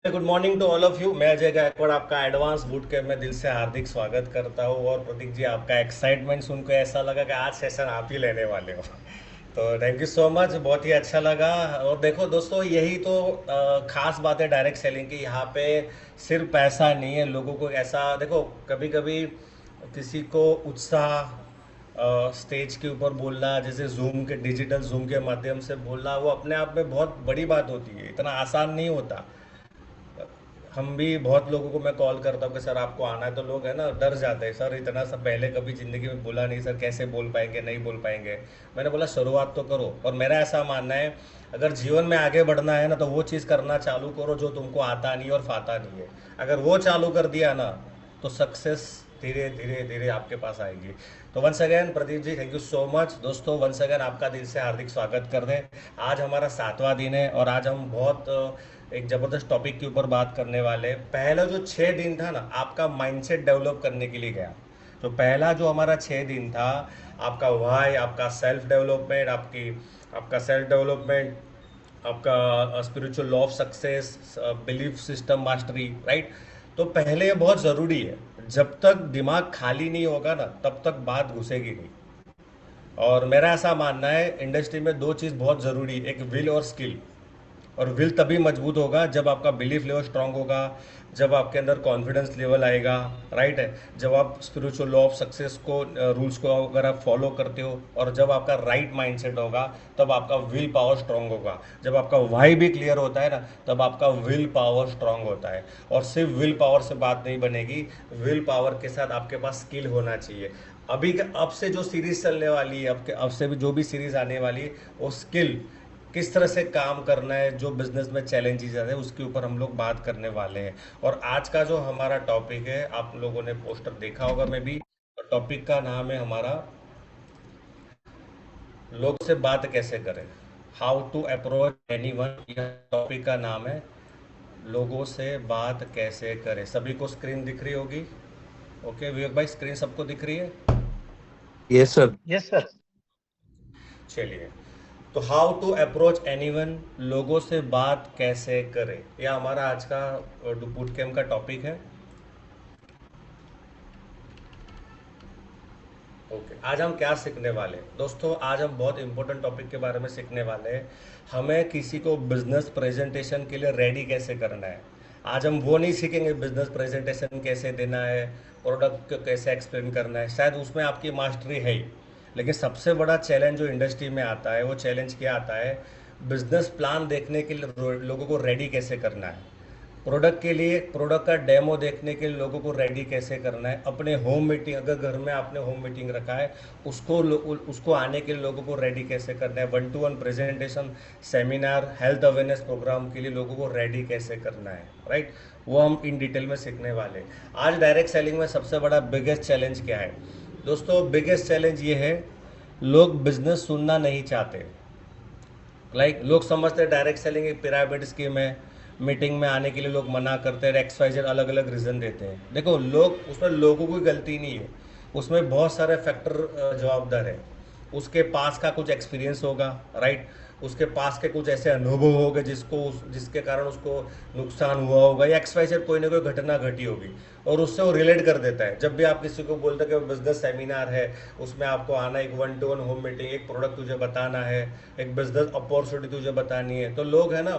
Good morning to all of you. मैं अजय गायकवाड़ आपका advance boot camp में दिल से हार्दिक स्वागत करता हूँ। और प्रतीक जी, आपका एक्साइटमेंट सुनकर ऐसा लगा कि आज सेशन आप ही लेने वाले हो। तो थैंक यू सो मच, बहुत ही अच्छा लगा। और देखो दोस्तों, यही तो खास बात है डायरेक्ट सेलिंग की। यहाँ पे सिर्फ पैसा नहीं है, लोगों को ऐसा देखो, कभी कभी किसी को उत्साह स्टेज के ऊपर बोलना, जैसे जूम के डिजिटल जूम के माध्यम से बोलना, वो अपने आप में बहुत बड़ी बात होती है, इतना आसान नहीं होता। हम भी बहुत लोगों को मैं कॉल करता हूँ कि सर आपको आना है, तो लोग है ना डर जाते हैं, सर इतना सब पहले कभी ज़िंदगी में बोला नहीं, सर कैसे बोल पाएंगे, नहीं बोल पाएंगे। मैंने बोला शुरुआत तो करो। और मेरा ऐसा मानना है, अगर जीवन में आगे बढ़ना है ना, तो वो चीज़ करना चालू करो जो तुमको आता नहीं और फाता नहीं है। अगर वो चालू कर दिया ना, तो सक्सेस धीरे धीरे धीरे आपके पास आएगी। तो once again Pradeep ji, thank you so much. दोस्तों वंस अगेन आपका दिल से हार्दिक स्वागत कर दें। आज हमारा 7वां दिन है और आज हम बहुत एक ज़बरदस्त टॉपिक के ऊपर बात करने वाले हैं। पहला जो 6 दिन था ना, आपका माइंडसेट डेवलप करने के लिए गया। तो पहला जो हमारा 6 दिन था, आपका वाई, आपका सेल्फ डेवलपमेंट, आपका सेल्फ डेवलपमेंट, आपका spiritual law of success, belief system mastery, right. तो पहले ये बहुत ज़रूरी है। जब तक दिमाग खाली नहीं होगा ना, तब तक बात घुसेगी नहीं। और मेरा ऐसा मानना है, इंडस्ट्री में दो चीज़ बहुत ज़रूरी है, एक विल और स्किल। और विल तभी मजबूत होगा जब आपका बिलीफ लेवल स्ट्रांग होगा, जब आपके अंदर कॉन्फिडेंस लेवल आएगा, राइट है। जब आप स्पिरिचुअल लॉ ऑफ सक्सेस को, रूल्स को अगर आप फॉलो करते हो, और जब आपका राइट माइंडसेट होगा, तब आपका विल पावर स्ट्रांग होगा। जब आपका वाई भी क्लियर होता है ना, तब आपका विल पावर स्ट्रांग होता है। और सिर्फ विल पावर से बात नहीं बनेगी, विल पावर के साथ आपके पास स्किल होना चाहिए। अब से जो सीरीज चलने वाली है, अब से भी जो भी सीरीज आने वाली है, वो स्किल किस तरह से काम करना है, जो बिजनेस में चैलेंजेस है, उसके ऊपर हम लोग बात करने वाले हैं। और आज का जो हमारा टॉपिक है, आप लोगों ने पोस्टर देखा होगा, मैं भी। टॉपिक का नाम है हमारा, लोग से बात कैसे करें, how to approach anyone. यह टॉपिक का नाम है, लोगों से बात कैसे करें। सभी को स्क्रीन दिख रही होगी? ओके विवेक भाई, स्क्रीन सबको दिख रही है? Yes sir. Yes sir. चलिए, तो हाउ टू अप्रोच एनीवन, लोगों से बात कैसे करें, यह हमारा आज का बूट कैम्प का टॉपिक है। ओके, आज हम क्या सीखने वाले हैं दोस्तों? आज हम बहुत इंपॉर्टेंट टॉपिक के बारे में सीखने वाले हैं। हमें किसी को बिजनेस प्रेजेंटेशन के लिए रेडी कैसे करना है। आज हम वो नहीं सीखेंगे बिजनेस प्रेजेंटेशन कैसे देना है, प्रोडक्ट को कैसे एक्सप्लेन करना है, शायद उसमें आपकी मास्टरी है ही। लेकिन सबसे बड़ा चैलेंज जो इंडस्ट्री में आता है, वो चैलेंज क्या आता है, बिजनेस प्लान देखने के लिए लोगों को रेडी कैसे करना है, प्रोडक्ट के लिए प्रोडक्ट का डेमो देखने के लिए लोगों को रेडी कैसे करना है, अपने होम मीटिंग, अगर घर में आपने होम मीटिंग रखा है, उसको आने के लिए लोगों को रेडी कैसे करना है, 1-to-1 presentation, seminar, health awareness programme के लिए लोगों को रेडी कैसे करना है, राइट। वो हम इन डिटेल में सीखने वाले हैं। आज डायरेक्ट सेलिंग में सबसे बड़ा बिगेस्ट चैलेंज क्या है दोस्तों? बिगेस्ट चैलेंज ये है, लोग बिजनेस सुनना नहीं चाहते। लोग समझते हैं डायरेक्ट सेलिंग एक पिरामिड स्कीम है, मीटिंग में आने के लिए लोग मना करते हैं, XYZ अलग अलग रीज़न देते हैं। देखो, लोग उसमें लोगों की गलती नहीं है, उसमें बहुत सारे फैक्टर जवाबदार है। उसके पास का कुछ एक्सपीरियंस होगा, राइट। उसके पास के कुछ ऐसे अनुभव होंगे जिसके कारण उसको नुकसान हुआ होगा, या XYZ कोई ना कोई घटना घटी होगी, और उससे वो रिलेट कर देता है। जब भी आप किसी को बोलते हैं कि बिजनेस सेमिनार है, उसमें आपको आना, एक 1-to-1 होम मीटिंग, एक प्रोडक्ट तुझे बताना है, एक बिजनेस अपॉर्चुनिटी तुझे बतानी है, तो लोग है ना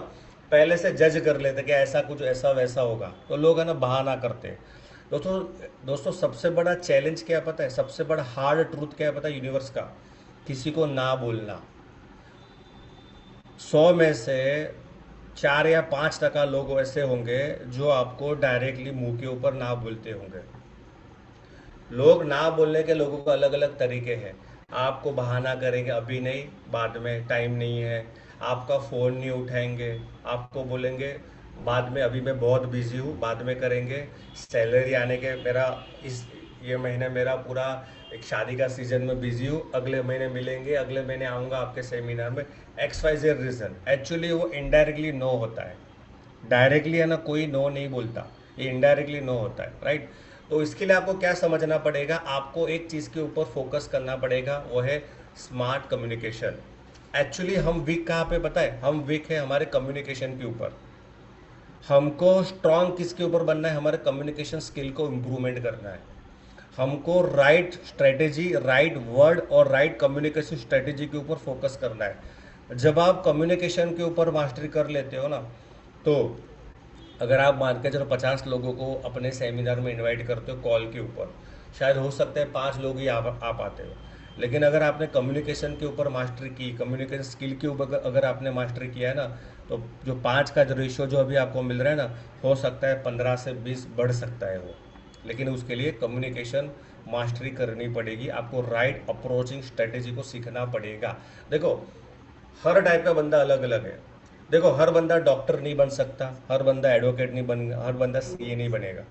पहले से जज कर लेते हैं कि ऐसा कुछ ऐसा वैसा होगा, तो लोग है ना बहाना करते हैं। दोस्तों दोस्तों सबसे बड़ा चैलेंज क्या पता है, सबसे बड़ा हार्ड ट्रूथ क्या है पता है यूनिवर्स का? किसी को ना बोलना। 100 में से 4 या 5% लोग ऐसे होंगे जो आपको डायरेक्टली मुंह के ऊपर ना बोलते होंगे। लोग ना बोलने के लोगों को अलग अलग तरीके हैं। आपको बहाना करेंगे, अभी नहीं, बाद में, टाइम नहीं है, आपका फ़ोन नहीं उठाएंगे, आपको बोलेंगे बाद में, अभी मैं बहुत बिजी हूँ, बाद में करेंगे, सैलरी आने के, मेरा इस ये महीने मेरा पूरा एक शादी का सीजन में बिजी हूँ, अगले महीने मिलेंगे, अगले महीने आऊँगा आपके सेमिनार में, XYZ रीज़न। एक्चुअली वो इनडायरेक्टली नो होता है। डायरेक्टली है ना कोई नो नहीं बोलता, ये इनडायरेक्टली नो होता है, राइट। तो इसके लिए आपको क्या समझना पड़ेगा, आपको एक चीज़ के ऊपर फोकस करना पड़ेगा, वो है स्मार्ट कम्युनिकेशन। एक्चुअली हम वीक कहाँ पे पता है? हम वीक है हमारे कम्युनिकेशन के ऊपर। हमको स्ट्रांग किसके ऊपर बनना है, हमारे कम्युनिकेशन स्किल को इम्प्रूवमेंट करना है। हमको राइट स्ट्रेटेजी, राइट वर्ड और राइट कम्युनिकेशन स्ट्रेटेजी के ऊपर फोकस करना है। जब आप कम्युनिकेशन के ऊपर मास्टरी कर लेते हो ना, तो अगर आप मान के चलो 50 लोगों को अपने सेमिनार में इनवाइट करते हो कॉल के ऊपर, शायद हो सकता है 5 लोग ही आ पाते हो। लेकिन अगर आपने कम्युनिकेशन के ऊपर मास्टरी की, कम्युनिकेशन स्किल के ऊपर अगर आपने मास्टरी किया है ना, तो जो 5 का जो रेशियो जो अभी आपको मिल रहा है ना, हो सकता है 15 से 20 बढ़ सकता है वो। लेकिन उसके लिए कम्युनिकेशन मास्टरी करनी पड़ेगी, आपको राइट अप्रोचिंग स्ट्रेटेजी को सीखना पड़ेगा। देखो, हर टाइप का बंदा अलग अलग है। देखो, हर बंदा डॉक्टर नहीं बन सकता, हर बंदा एडवोकेट नहीं बन, हर बंदा सीए नहीं बनेगा,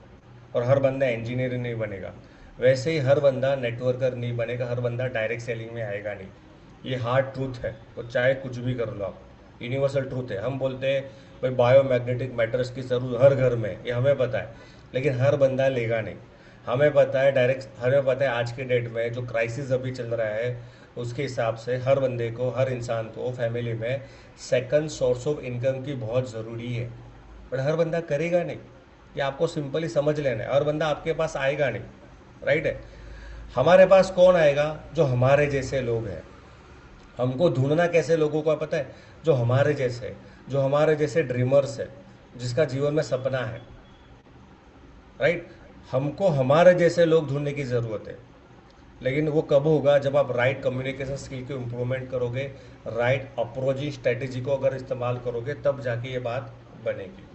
और हर बंदा इंजीनियर नहीं बनेगा। वैसे ही हर बंदा नेटवर्कर नहीं बनेगा, हर बंदा डायरेक्ट सेलिंग में आएगा नहीं। ये हार्ड ट्रूथ है, तो चाहे कुछ भी कर लो आप, यूनिवर्सल ट्रूथ है। हम बोलते हैं भाई बायोमैग्नेटिक मैटर्स की ज़रूरत हर घर में, ये हमें पता है, लेकिन हर बंदा लेगा नहीं। हमें पता है डायरेक्ट, हमें पता है आज के डेट में जो क्राइसिस अभी चल रहा है, उसके हिसाब से हर बंदे को, हर इंसान को फैमिली में सेकंड सोर्स ऑफ इनकम की बहुत ज़रूरी है। बट हर बंदा करेगा नहीं, ये आपको सिंपली समझ लेना है। हर बंदा आपके पास आएगा नहीं, राइट है। हमारे पास कौन आएगा, जो हमारे जैसे लोग हैं। हमको ढूंढना कैसे लोगों को पता है, जो हमारे जैसे, जो हमारे जैसे ड्रीमर्स है, जिसका जीवन में सपना है, राइट। हमको हमारे जैसे लोग ढूंढने की ज़रूरत है। लेकिन वो कब होगा, जब आप राइट कम्युनिकेशन स्किल को इम्प्रूवमेंट करोगे, राइट अप्रोचिंग स्ट्रेटेजी को अगर इस्तेमाल करोगे, तब जाके ये बात बनेगी।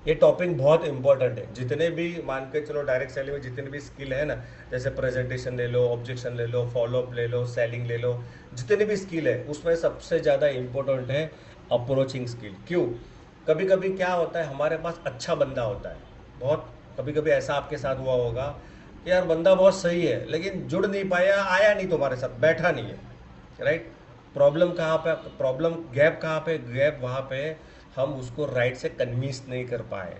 ये टॉपिक बहुत इंपॉर्टेंट है। जितने भी मान के चलो डायरेक्ट सेलिंग में जितने भी स्किल है ना, जैसे प्रेजेंटेशन ले लो, ऑब्जेक्शन ले लो, फॉलोअप ले लो, सेलिंग ले लो, जितने भी स्किल है उसमें सबसे ज़्यादा इंपॉर्टेंट है अप्रोचिंग स्किल। क्यों? कभी कभी क्या होता है, हमारे पास अच्छा बंदा होता है बहुत, कभी कभी ऐसा आपके साथ हुआ होगा कि यार बंदा बहुत सही है, लेकिन जुड़ नहीं पाया, आया नहीं तुम्हारे साथ, बैठा नहीं है, राइट। प्रॉब्लम कहाँ पे, प्रॉब्लम गैप कहाँ पे, गैप वहाँ पे हम उसको राइट से कन्विंस नहीं कर पाए।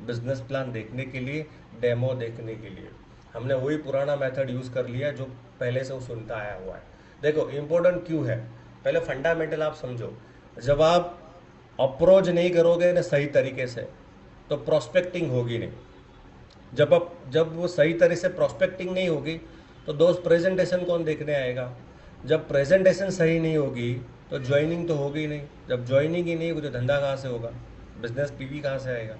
बिजनेस प्लान देखने के लिए, डेमो देखने के लिए हमने वही पुराना मेथड यूज़ कर लिया जो पहले से वो सुनता आया हुआ है। देखो इम्पोर्टेंट क्यों है, पहले फंडामेंटल आप समझो। जब आप अप्रोच नहीं करोगे ना सही तरीके से, तो प्रोस्पेक्टिंग होगी नहीं। जब वो सही तरह से प्रोस्पेक्टिंग नहीं होगी, तो दोस्त प्रेजेंटेशन कौन देखने आएगा। जब प्रेजेंटेशन सही नहीं होगी, तो ज्वाइनिंग तो होगी नहीं। जब ज्वाइनिंग ही नहीं होगी, तो धंधा कहाँ से होगा, बिजनेस पीवी कहाँ से आएगा।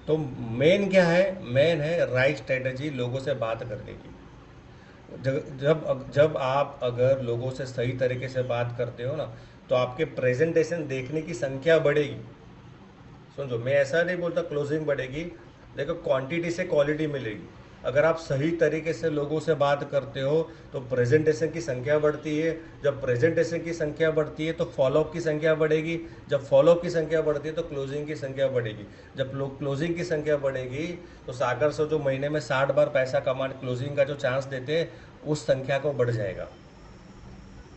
तो मेन क्या है, मेन है राइट स्ट्रेटजी, लोगों से बात करने की। जब जब जब आप अगर लोगों से सही तरीके से बात करते हो ना, तो आपके प्रेजेंटेशन देखने की संख्या बढ़ेगी। समझो, मैं ऐसा नहीं बोलता क्लोजिंग बढ़ेगी, देखो क्वांटिटी से क्वालिटी मिलेगी। अगर आप सही तरीके से लोगों से बात करते हो, तो प्रेजेंटेशन की संख्या बढ़ती है। जब प्रेजेंटेशन की संख्या बढ़ती है, तो फॉलोअप की संख्या बढ़ेगी। जब फॉलोअप की संख्या बढ़ती है, तो क्लोजिंग की संख्या बढ़ेगी। जब लोग क्लोजिंग की संख्या बढ़ेगी, तो सागर से जो महीने में 60 बार पैसा कमाने क्लोजिंग का जो चांस देते हैं, उस संख्या को बढ़ जाएगा।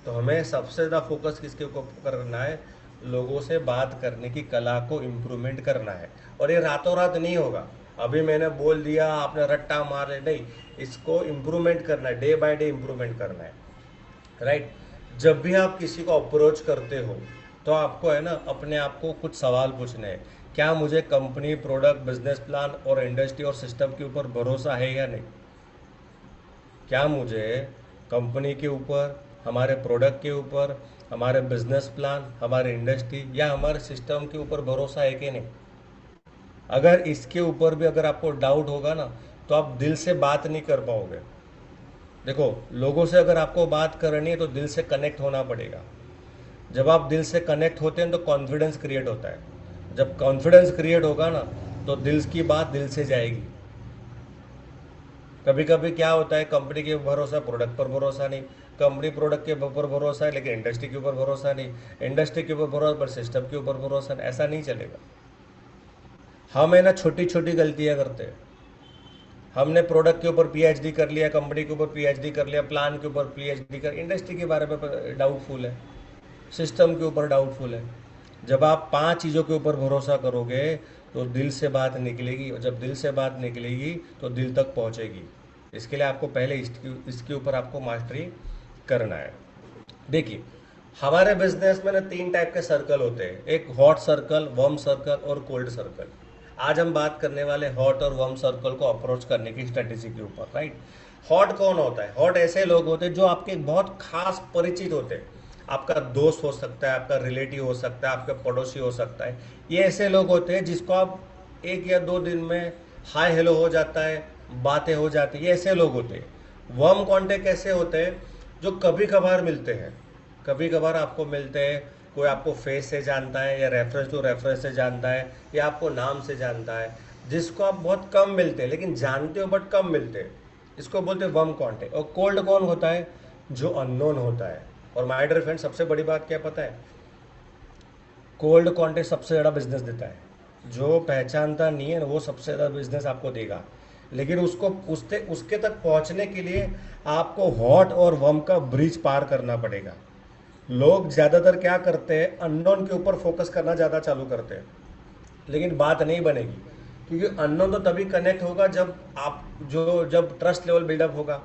तो हमें सबसे ज़्यादा फोकस किसके ऊपर करना है, लोगों से बात करने की कला को इम्प्रूवमेंट करना है। और ये रातों रात नहीं होगा, अभी मैंने बोल दिया आपने रट्टा मार ले, नहीं। इसको इम्प्रूवमेंट करना है, डे बाय डे इम्प्रूवमेंट करना है, राइट। जब भी आप किसी को अप्रोच करते हो, तो आपको है ना अपने आप को कुछ सवाल पूछने हैं। क्या मुझे कंपनी, प्रोडक्ट, बिजनेस प्लान और इंडस्ट्री और सिस्टम के ऊपर भरोसा है या नहीं। क्या मुझे कंपनी के ऊपर, हमारे प्रोडक्ट के ऊपर, हमारे बिजनेस प्लान, हमारे इंडस्ट्री या हमारे सिस्टम के ऊपर भरोसा है कि नहीं। अगर इसके ऊपर भी अगर आपको डाउट होगा ना, तो आप दिल से बात नहीं कर पाओगे। देखो, लोगों से अगर आपको बात करनी है, तो दिल से कनेक्ट होना पड़ेगा। जब आप दिल से कनेक्ट होते हैं, तो कॉन्फिडेंस क्रिएट होता है। जब कॉन्फिडेंस क्रिएट होगा ना, तो दिल की बात दिल से जाएगी। कभी कभी क्या होता है, कंपनी के भरोसा, प्रोडक्ट पर भरोसा नहीं। कंपनी प्रोडक्ट के ऊपर भरोसा है, लेकिन इंडस्ट्री के ऊपर भरोसा नहीं। इंडस्ट्री के ऊपर भरोसा, पर सिस्टम के ऊपर भरोसा नहीं। ऐसा नहीं चलेगा। हम है ना छोटी छोटी गलतियां करते हैं। हमने प्रोडक्ट के ऊपर पीएचडी कर लिया, कंपनी के ऊपर पीएचडी कर लिया, प्लान के ऊपर पीएचडी कर, इंडस्ट्री के बारे में डाउटफुल है, सिस्टम के ऊपर डाउटफुल है। जब आप 5 चीज़ों के ऊपर भरोसा करोगे, तो दिल से बात निकलेगी, और जब दिल से बात निकलेगी, तो दिल तक पहुंचेगी। इसके लिए आपको पहले इसके ऊपर आपको मास्टरी करना है। देखिए, हमारे बिजनेस में ना 3 टाइप के सर्कल होते हैं, एक हॉट सर्कल, वार्म सर्कल और कोल्ड सर्कल। आज हम बात करने वाले हॉट और वार्म सर्कल को अप्रोच करने की स्ट्रेटेजी के ऊपर, राइट। हॉट कौन होता है? हॉट ऐसे लोग होते हैं जो आपके बहुत खास परिचित होते हैं। आपका दोस्त हो सकता है, आपका रिलेटिव हो सकता है, आपका पड़ोसी हो सकता है। ये ऐसे लोग होते हैं जिसको आप 1 या 2 दिन में हाय हेलो हो जाता है, बातें हो जाती है, ये ऐसे लोग होते हैं। वार्म कॉन्टेक्ट ऐसे होते हैं जो कभी कभार मिलते हैं, कभी कभार आपको मिलते हैं। कोई आपको फेस से जानता है या रेफरेंस टू रेफरेंस से जानता है या आपको नाम से जानता है, जिसको आप बहुत कम मिलते हैं लेकिन जानते हो बट कम मिलते हैं। इसको बोलते हैं वार्म कॉन्टेक्ट। और कोल्ड कौन होता है? जो अननोन होता है। और माय डियर फ्रेंड, सबसे बड़ी बात क्या पता है? कोल्ड कॉन्टेक्ट सबसे ज़्यादा बिजनेस देता है। जो पहचानता नहीं है ना, वो सबसे ज़्यादा बिजनेस आपको देगा। लेकिन उसको उसके उसके तक पहुंचने के लिए आपको हॉट और वर्म का ब्रिज पार करना पड़ेगा। लोग ज़्यादातर क्या करते हैं, अननोन के ऊपर फोकस करना ज़्यादा चालू करते हैं, लेकिन बात नहीं बनेगी। क्योंकि अननोन तो तभी कनेक्ट होगा जब आप जब ट्रस्ट लेवल बिल्डअप होगा।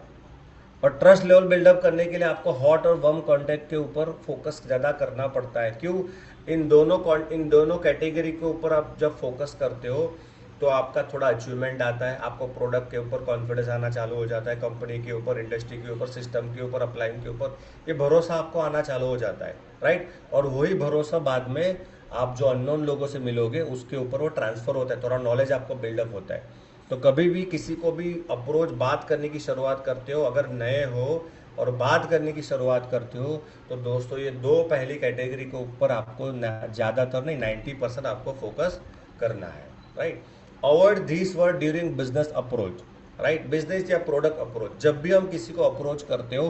और ट्रस्ट लेवल बिल्डअप करने के लिए आपको हॉट और वर्म कांटेक्ट के ऊपर फोकस ज़्यादा करना पड़ता है। क्यों? इन दोनों कैटेगरी के ऊपर आप जब फोकस करते हो तो आपका थोड़ा अचीवमेंट आता है, आपको प्रोडक्ट के ऊपर कॉन्फिडेंस आना चालू हो जाता है, कंपनी के ऊपर, इंडस्ट्री के ऊपर, सिस्टम के ऊपर, अपलाइन के ऊपर ये भरोसा आपको आना चालू हो जाता है, राइट। और वही भरोसा बाद में आप जो अननोन लोगों से मिलोगे उसके ऊपर वो ट्रांसफर होता है, थोड़ा नॉलेज आपको बिल्डअप होता है। तो कभी भी किसी को भी अप्रोच बात करने की शुरुआत करते हो, अगर नए हो और बात करने की शुरुआत करते हो, तो दोस्तों ये दो पहली कैटेगरी के ऊपर आपको ज़्यादातर नहीं 90% आपको फोकस करना है, right. Avoid this word during business approach, right. Business या प्रोडक्ट अप्रोच, जब भी हम किसी को अप्रोच करते हो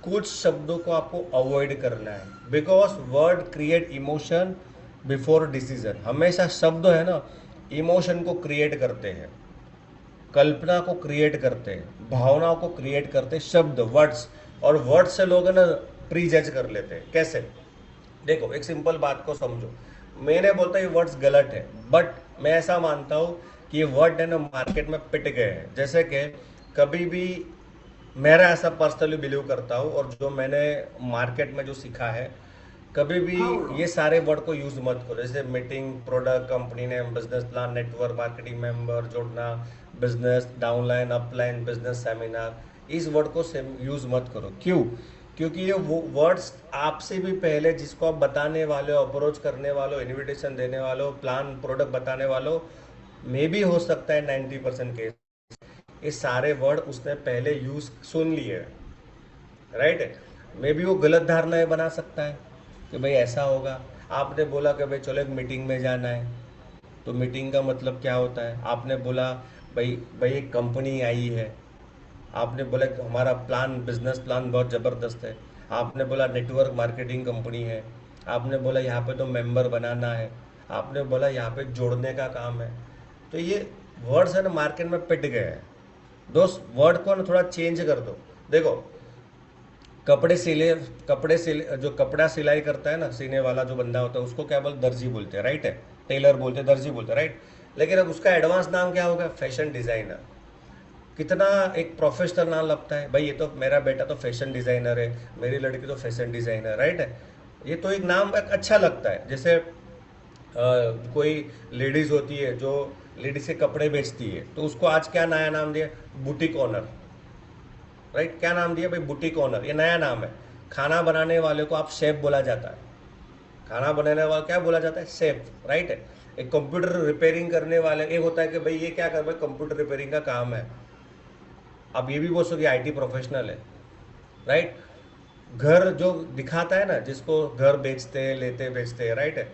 कुछ शब्दों को आपको अवॉइड करना है। Because word create emotion before decision. हमेशा शब्द है ना, इमोशन को क्रिएट करते हैं, कल्पना को क्रिएट करते हैं, भावनाओं को क्रिएट करते हैं शब्द, वर्ड्स। और वर्ड्स से लोग है ना प्री जज कर लेते हैं। कैसे? देखो, एक सिंपल बात को समझो। मैंने बोलता ये वर्ड्स गलत है, बट मैं ऐसा मानता हूँ कि ये वर्ड है ना मार्केट में पिट गए हैं। जैसे कि कभी भी मेरा ऐसा पर्सनली बिलीव करता हूँ, और जो मैंने मार्केट में जो सीखा है, कभी भी ये सारे वर्ड को यूज मत करो। जैसे meeting, product, company name, business plan, network marketing, member जोड़ना, business downline, upline, business seminar, इस वर्ड को यूज मत करो। क्यों? क्योंकि ये वो वर्ड्स आपसे भी पहले जिसको आप बताने वाले हो, अप्रोच करने वाले हो, इन्विटेशन देने वाले हो, प्लान प्रोडक्ट बताने वाले हो, मे भी हो सकता है 90% केस ये सारे वर्ड उसने पहले यूज सुन लिए, राइट। मे बी वो गलत धारणाएं बना सकता है कि भाई ऐसा होगा। आपने बोला कि भाई चलो एक मीटिंग में जाना है, तो मीटिंग का मतलब क्या होता है? आपने बोला भाई भाई एक कंपनी आई है, आपने बोला कि हमारा प्लान, बिजनेस प्लान बहुत ज़बरदस्त है, आपने बोला नेटवर्क मार्केटिंग कंपनी है, आपने बोला यहाँ पे तो मेंबर बनाना है, आपने बोला यहाँ पे जोड़ने का काम है। तो ये वर्ड्स है ना मार्केट में पिट गए हैं। दोस्त, वर्ड को ना थोड़ा चेंज कर दो। देखो, कपड़े सिले जो कपड़ा सिलाई करता है ना, सीने वाला जो बंदा होता है, उसको क्या बोलते? दर्जी बोलते हैं, राइट है। टेलर बोलते हैं, दर्जी बोलते हैं, राइट। लेकिन अब उसका एडवांस नाम क्या होगा? Fashion designer. कितना एक प्रोफेशनल नाम लगता है भाई। ये तो मेरा बेटा तो फैशन डिजाइनर है, मेरी लड़की तो फैशन डिजाइनर, राइट है। ये तो एक नाम एक अच्छा लगता है। जैसे कोई लेडीज होती है जो लेडीज के कपड़े बेचती है, तो उसको आज क्या नया नाम दिया? Boutique owner, right. क्या नाम दिया भाई? बुटीक ऑनर, ये नया नाम है। खाना बनाने वाले को आप शेफ बोला जाता है। खाना बनाने वाला क्या बोला जाता है? शेफ, राइट है। एक कंप्यूटर रिपेयरिंग करने वाले, एक होता है कि भाई ये क्या कर भाई, कंप्यूटर रिपेयरिंग का काम है। आप ये भी बोल सको आईटी प्रोफेशनल है, राइट। घर जो दिखाता है ना, जिसको घर बेचते हैं, लेते बेचते हैं, राइट है,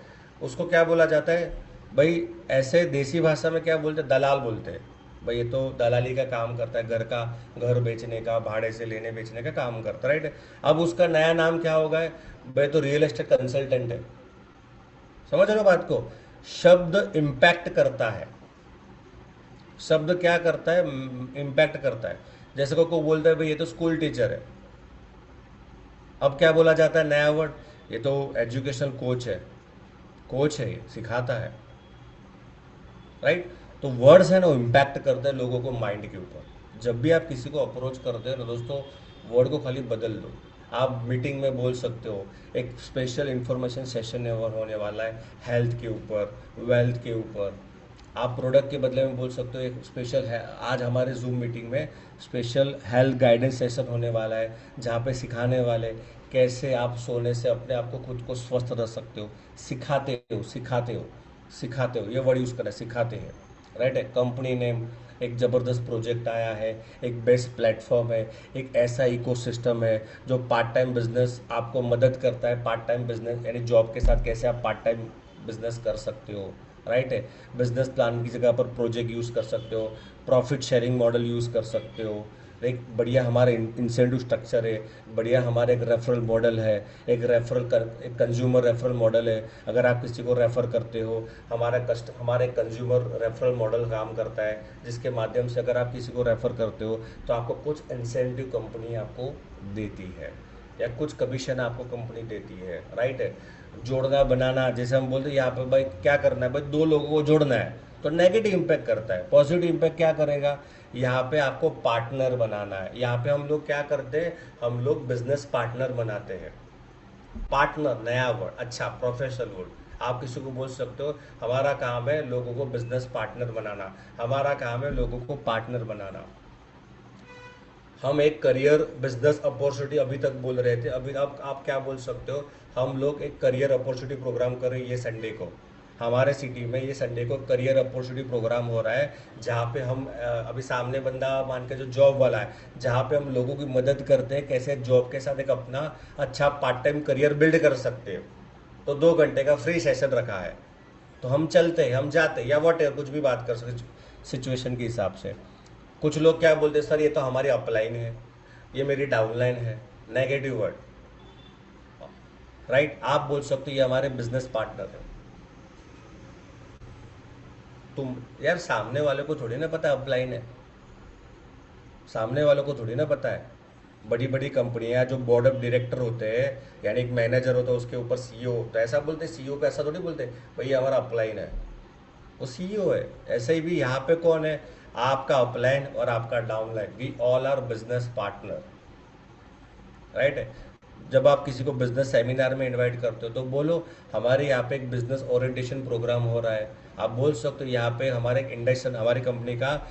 उसको क्या बोला जाता है भाई? ऐसे देसी भाषा में क्या बोलते हैं? दलाल बोलते हैं। भाई ये तो दलाली का काम करता है, घर बेचने का, भाड़े से लेने बेचने का काम करता है, राइट है। अब उसका नया नाम क्या होगा? भाई तो रियल एस्टेट कंसल्टेंट है। समझ रहे हो बात को? शब्द इम्पैक्ट करता है। शब्द क्या करता है? इम्पैक्ट करता है। जैसे को बोलता है भाई ये तो स्कूल टीचर है, अब क्या बोला जाता है नया वर्ड? ये तो एजुकेशनल कोच है। कोच है, ये सिखाता है, राइट। तो वर्ड्स है ना, इम्पैक्ट करते हैं लोगों को माइंड के ऊपर। जब भी आप किसी को अप्रोच करते हो ना दोस्तों, वर्ड को खाली बदल दो। आप मीटिंग में बोल सकते हो। एक स्पेशल इंफॉर्मेशन सेशन होने वाला है हेल्थ के ऊपर, वेल्थ के ऊपर। आप प्रोडक्ट के बदले में बोल सकते हो एक स्पेशल है, आज हमारे जूम मीटिंग में स्पेशल हेल्थ गाइडेंस सेशन होने वाला है, जहाँ पे सिखाने वाले कैसे आप सोने से अपने आप को खुद को स्वस्थ रख सकते हो। सिखाते हो ये वर्ड यूज़ करें, सिखाते हैं। राइट है। कंपनी नेम, एक ज़बरदस्त प्रोजेक्ट आया है, एक बेस्ट प्लेटफॉर्म है, एक ऐसा इकोसिस्टम है जो पार्ट टाइम बिजनेस आपको मदद करता है। पार्ट टाइम बिजनेस यानी जॉब के साथ कैसे आप पार्ट टाइम बिजनेस कर सकते हो। राइट है। बिजनेस प्लान की जगह पर प्रोजेक्ट यूज़ कर सकते हो, प्रॉफिट शेयरिंग मॉडल यूज़ कर सकते हो। एक बढ़िया हमारे इंसेंटिव स्ट्रक्चर है, बढ़िया हमारे एक रेफरल मॉडल है, एक कंज्यूमर रेफरल मॉडल है। अगर आप किसी को रेफ़र करते हो, हमारे कंज्यूमर रेफरल मॉडल काम करता है, जिसके माध्यम से अगर आप किसी को रेफ़र करते हो तो आपको कुछ इंसेंटिव कंपनी आपको देती है, या कुछ कमीशन आपको कंपनी देती है। राइट है। जोड़ना बनाना, जैसे हम बोलते हैं यहाँ पे भाई क्या करना है, भाई दो लोगों को जोड़ना है, तो नेगेटिव इम्पैक्ट करता है। पॉजिटिव इम्पैक्ट क्या करेगा, यहाँ पे आपको पार्टनर बनाना है। यहाँ पे हम लोग क्या करते हैं, हम लोग बिजनेस पार्टनर बनाते हैं। पार्टनर नया वर्ड, अच्छा प्रोफेशनल वर्ड। आप किसी को बोल सकते हो हमारा काम है लोगों को बिजनेस पार्टनर बनाना, हमारा काम है लोगों को पार्टनर बनाना। हम एक करियर बिजनेस अपॉर्चुनिटी अभी तक बोल रहे थे, अभी अब आप क्या बोल सकते हो, हम लोग एक करियर अपॉर्चुनिटी प्रोग्राम कर रहे हैं ये संडे को। हमारे सिटी में ये संडे को करियर अपॉर्चुनिटी प्रोग्राम हो रहा है, जहाँ पे हम अभी सामने बंदा मान के जो जॉब वाला है, जहाँ पे हम लोगों की मदद करते हैं कैसे जॉब के साथ एक अपना अच्छा पार्ट टाइम करियर बिल्ड कर सकते हो। तो 2 घंटे का फ्री सेशन रखा है, तो हम चलते हैं, हम जाते हैं, या वट कुछ भी बात कर सकते सिचुएशन के हिसाब से। कुछ लोग क्या बोलते हैं, सर ये तो हमारी अपलाइन है, ये मेरी डाउनलाइन है, नेगेटिव वर्ड। राइट। आप बोल सकते हो ये हमारे बिजनेस पार्टनर है। तुम यार सामने वाले को थोड़ी ना पता अपलाइन है, सामने वालों को थोड़ी ना पता है। बड़ी बड़ी कंपनियां जो बोर्ड ऑफ डायरेक्टर होते हैं, यानी एक मैनेजर होता है, उसके ऊपर सीईओ होता है, ऐसा बोलते हैं सीईओ को, ऐसा थोड़ी बोलते भाई हमारा अपलाइन है, वो सीईओ है। ऐसे ही भी यहाँ पे कौन है, आपका अपलाइन और आपका downline, we all are business partner. Right है। जब आप किसी को बिजनेस सेमिनार में इनवाइट करते हो तो बोलो हमारे यहाँ पे एक बिजनेस ओरिएंटेशन प्रोग्राम हो रहा है। आप बोल सकते हो यहाँ पे हमारे एक इंडक्शन, हमारी कंपनी का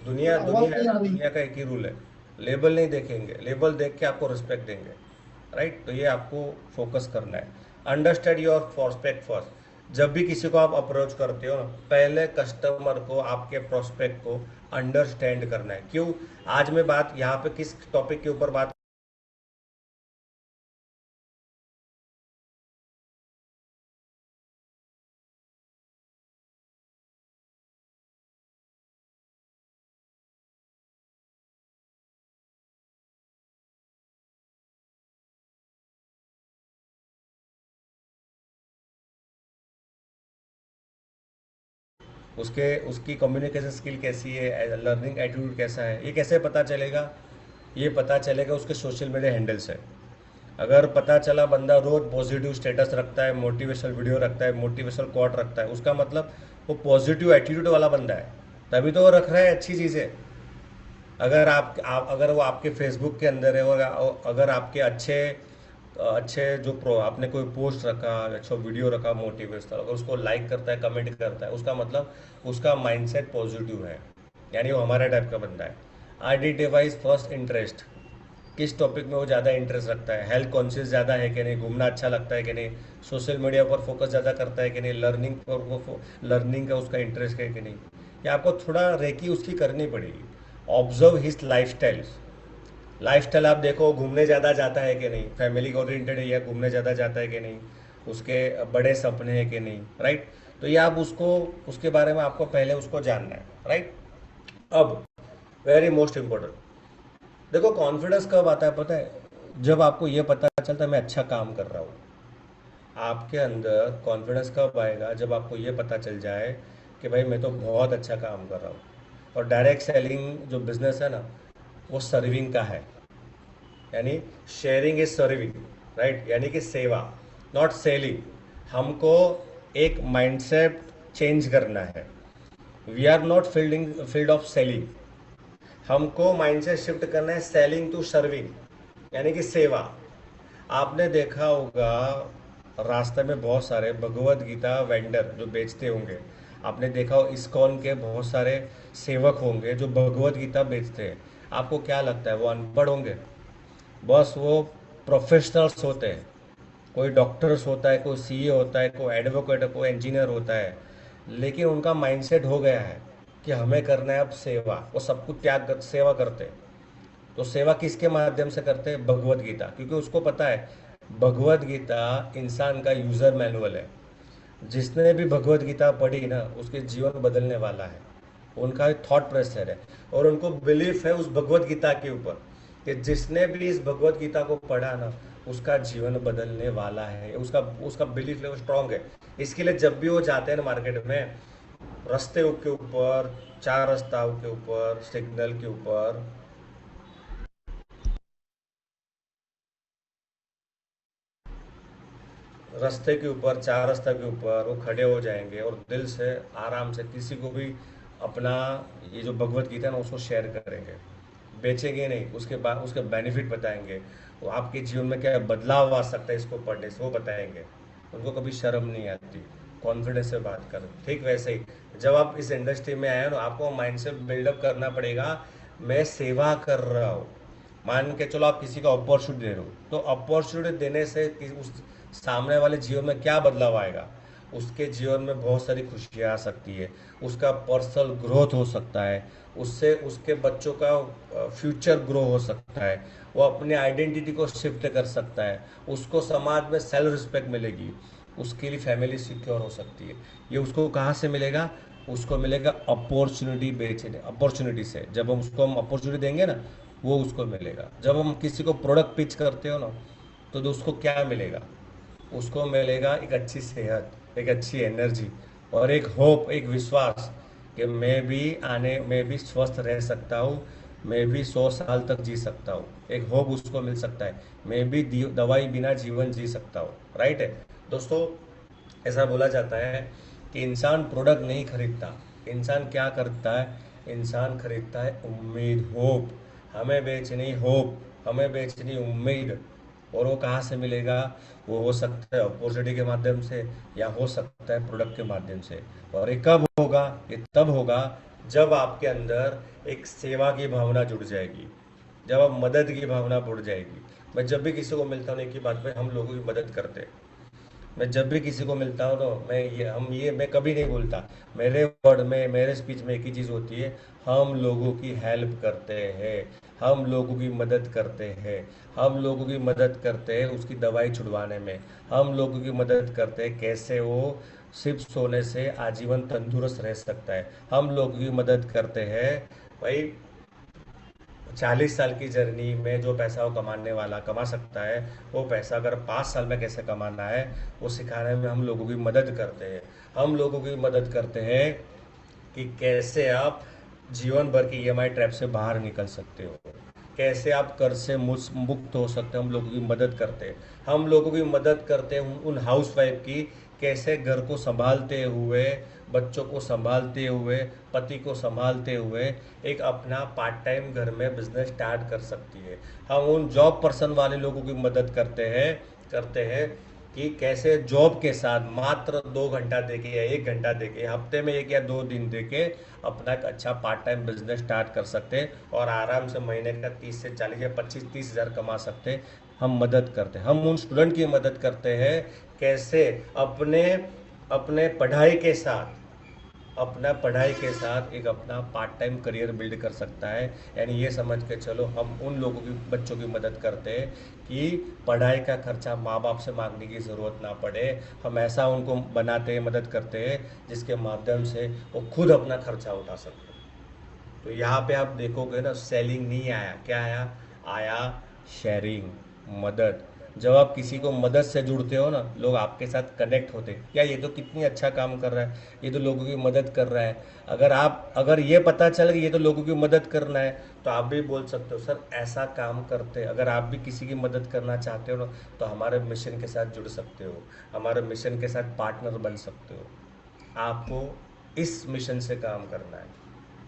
दुनिया दुनिया है ना, दुनिया का एक ही रूल है, लेबल नहीं देखेंगे, लेबल देख के आपको रिस्पेक्ट देंगे। राइट। तो ये आपको फोकस करना है। Understand your prospect first. जब भी किसी को आप अप्रोच करते हो ना, पहले कस्टमर को, आपके प्रोस्पेक्ट को अंडरस्टैंड करना है। क्यों, आज मैं बात यहाँ पे किस टॉपिक के ऊपर बात उसके उसकी कम्युनिकेशन स्किल कैसी है, लर्निंग एटीट्यूड कैसा है, ये कैसे पता चलेगा, ये पता चलेगा उसके सोशल मीडिया हैंडल से। अगर पता चला बंदा रोज पॉजिटिव स्टेटस रखता है, मोटिवेशनल वीडियो रखता है, मोटिवेशनल कोट रखता है, उसका मतलब वो पॉजिटिव एटीट्यूड वाला बंदा है, तभी तो वो रख रहा है अच्छी चीज़ें। अगर अगर वो आपके फेसबुक के अंदर है, और अगर आपके अच्छे अच्छे जो प्रो आपने कोई पोस्ट रखा, अच्छा वीडियो रखा मोटिवेशनल, अगर उसको लाइक करता है, कमेंट करता है, उसका मतलब उसका माइंडसेट पॉजिटिव है, यानी वो हमारा टाइप का बंदा है। आइडेंटिफाइज फर्स्ट इंटरेस्ट, किस टॉपिक में वो ज़्यादा इंटरेस्ट रखता है, हेल्थ कॉन्शियस ज़्यादा है कि नहीं, घूमना अच्छा लगता है कि नहीं, सोशल मीडिया पर फोकस ज़्यादा करता है कि नहीं, लर्निंग पर वो लर्निंग का उसका इंटरेस्ट है कि नहीं। या आपको थोड़ा रेकी उसकी करनी पड़ेगी। ऑब्जर्व हिज लाइफ स्टाइल आप देखो, घूमने ज़्यादा जाता है कि नहीं, फैमिली ओरिएंटेड है या घूमने ज़्यादा जाता है कि नहीं, उसके बड़े सपने हैं कि नहीं, राइट। तो ये आप उसको, उसके बारे में आपको पहले उसको जानना है, राइट। अब वेरी मोस्ट इम्पोर्टेंट, देखो कॉन्फिडेंस कब आता है पता है, जब आपको ये पता चलता है मैं अच्छा काम कर रहा हूँ। आपके अंदर कॉन्फिडेंस कब आएगा, जब आपको ये पता चल जाए कि भाई मैं तो बहुत अच्छा काम कर रहा हूँ। और डायरेक्ट सेलिंग जो बिजनेस है ना, वो सर्विंग का है, यानी शेयरिंग इज सर्विंग, राइट, यानी कि सेवा, नॉट सेलिंग। हमको एक माइंडसेट चेंज करना है। We are not field of selling, हमको माइंडसेट शिफ्ट करना है सेलिंग टू सर्विंग, यानी कि सेवा। आपने देखा होगा रास्ते में बहुत सारे भगवत गीता वेंडर जो बेचते होंगे, आपने देखा हो इस्कॉन के बहुत सारे सेवक होंगे जो भगवत गीता बेचते हैं। आपको क्या लगता है वो अनपढ़ होंगे? बस वो प्रोफेशनल्स होते हैं। कोई डॉक्टर्स होता है, कोई सीए होता है, कोई एडवोकेट है, कोई इंजीनियर होता है, लेकिन उनका माइंडसेट हो गया है कि हमें करना है अब सेवा। वो सब कुछ त्याग कर सेवा करते हैं। तो सेवा किसके माध्यम से करते हैं? भगवत गीता, क्योंकि उसको पता है भगवत गीता इंसान का यूज़र मैनुअल है। जिसने भी भगवत गीता पढ़ी ना, उसके जीवन बदलने वाला है। उनका थॉट प्रोसेस है, और उनको बिलीफ है उस भगवत गीता के ऊपर कि जिसने भी इस भगवत गीता को पढ़ा ना, उसका जीवन बदलने वाला है। उसका उसका बिलीफ लेवल स्ट्रांग है। इसके लिए जब भी वो जाते हैं ना मार्केट में, रास्ते के ऊपर, चार रास्ताओं के ऊपर, सिग्नल के ऊपर, रास्ते के ऊपर, चार रास्ता के ऊपर वो खड़े हो जाएंगे और दिल से आराम से किसी को भी अपना ये जो भगवत गीता है ना उसको शेयर करेंगे। बेचेंगे नहीं, उसके बाद उसके बेनिफिट बताएंगे, वो आपके जीवन में क्या बदलाव आ सकता है इसको पढ़ने से वो बताएंगे। उनको कभी शर्म नहीं आती, कॉन्फिडेंस से बात कर। ठीक वैसे ही जब आप इस इंडस्ट्री में आए हो ना, आपको माइंड से बिल्डअप करना पड़ेगा, मैं सेवा कर रहा हूँ। मान के चलो आप किसी को अपॉर्चुनिटी दे रहे हो, तो अपॉर्चुनिटी देने से उस सामने वाले जीवन में क्या बदलाव आएगा? उसके जीवन में बहुत सारी खुशियाँ आ सकती है, उसका पर्सनल ग्रोथ हो सकता है, उससे उसके बच्चों का फ्यूचर ग्रो हो सकता है, वो अपने आइडेंटिटी को शिफ्ट कर सकता है, उसको समाज में सेल्फ रिस्पेक्ट मिलेगी, उसके लिए फैमिली सिक्योर हो सकती है। ये उसको कहाँ से मिलेगा? उसको मिलेगा अपॉर्चुनिटी बेचने, अपॉर्चुनिटी से। जब हम अपॉर्चुनिटी देंगे ना, वो उसको मिलेगा। जब हम किसी को प्रोडक्ट पिच करते हो ना, तो उसको क्या मिलेगा? उसको मिलेगा एक अच्छी सेहत, एक अच्छी एनर्जी, और एक होप, एक विश्वास कि मैं भी स्वस्थ रह सकता हूँ, मैं भी 100 साल तक जी सकता हूँ। एक होप उसको मिल सकता है, मैं भी दवाई बिना जीवन जी सकता हूँ, राइट है दोस्तों। ऐसा बोला जाता है कि इंसान प्रोडक्ट नहीं खरीदता, इंसान क्या करता है? इंसान खरीदता है उम्मीद, होप। हमें बेचनी होप, हमें बेचनी उम्मीद। और वो कहाँ से मिलेगा? वो हो सकता है अपॉर्चुनिटी के माध्यम से, या हो सकता है प्रोडक्ट के माध्यम से। और ये कब होगा? ये तब होगा जब आपके अंदर एक सेवा की भावना जुड़ जाएगी, जब आप मदद की भावना बढ़ जाएगी। मैं जब भी किसी को मिलता हूँ, एक ही बात पे, हम लोगों की मदद करते हैं। मैं जब भी किसी को मिलता हूँ तो मैं कभी नहीं बोलता। मेरे वर्ड में, मेरे स्पीच में एक ही चीज़ होती है, हम लोगों की हेल्प करते हैं, हम लोगों की मदद करते हैं, हम लोगों की मदद करते हैं उसकी दवाई छुड़वाने में, हम लोगों की मदद करते हैं कैसे वो सिर्फ सोने से आजीवन तंदुरुस्त रह सकता है, हम लोगों की मदद करते हैं भाई 40 साल की जर्नी में जो पैसा वो कमाने वाला कमा सकता है, वो पैसा अगर 5 साल में कैसे कमाना है, वो सिखाने में हम लोगों की मदद करते हैं। हम लोगों की मदद करते हैं कि कैसे आप जीवन भर की ईएमआई ट्रैप से बाहर निकल सकते हो। कैसे आप कर्ज से मुक्त हो सकते हैं, हम लोगों की मदद करते हैं। हम लोगों की मदद करते हैं उन हाउस वाइफ की, कैसे घर को संभालते हुए, बच्चों को संभालते हुए, पति को संभालते हुए एक अपना पार्ट टाइम घर में बिजनेस स्टार्ट कर सकती है। हम उन जॉब पर्सन वाले लोगों की मदद करते हैं कि कैसे जॉब के साथ मात्र 2 घंटा देके या 1 घंटा देके, हफ्ते में 1 या 2 दिन देके अपना एक अच्छा पार्ट टाइम बिजनेस स्टार्ट कर सकते हैं और आराम से महीने का 30 से 40 या 25-30 हज़ार कमा सकते हैं। हम मदद करते हैं, हम उन स्टूडेंट की मदद करते हैं कैसे अपने अपने पढ़ाई के साथ एक अपना पार्ट टाइम करियर बिल्ड कर सकता है। यानी ये समझ के चलो, हम उन लोगों की बच्चों की मदद करते हैं कि पढ़ाई का खर्चा माँ बाप से मांगने की ज़रूरत ना पड़े। हम ऐसा उनको बनाते हैं, मदद करते हैं जिसके माध्यम से वो खुद अपना खर्चा उठा सकते हैं। तो यहाँ पे आप देखोगे ना, सेलिंग नहीं आया, क्या आया? आया शेयरिंग, मदद। जब आप किसी को मदद से जुड़ते हो ना, लोग आपके साथ कनेक्ट होते हैं, या ये तो कितनी अच्छा काम कर रहा है, ये तो लोगों की मदद कर रहा है। अगर ये पता चल कि ये तो लोगों की मदद करना है, तो आप भी बोल सकते हो सर ऐसा काम करते हैं। अगर आप भी किसी की मदद करना चाहते हो ना, तो हमारे मिशन के साथ जुड़ सकते हो, हमारे मिशन के साथ पार्टनर बन सकते हो। आपको इस मिशन से काम करना है,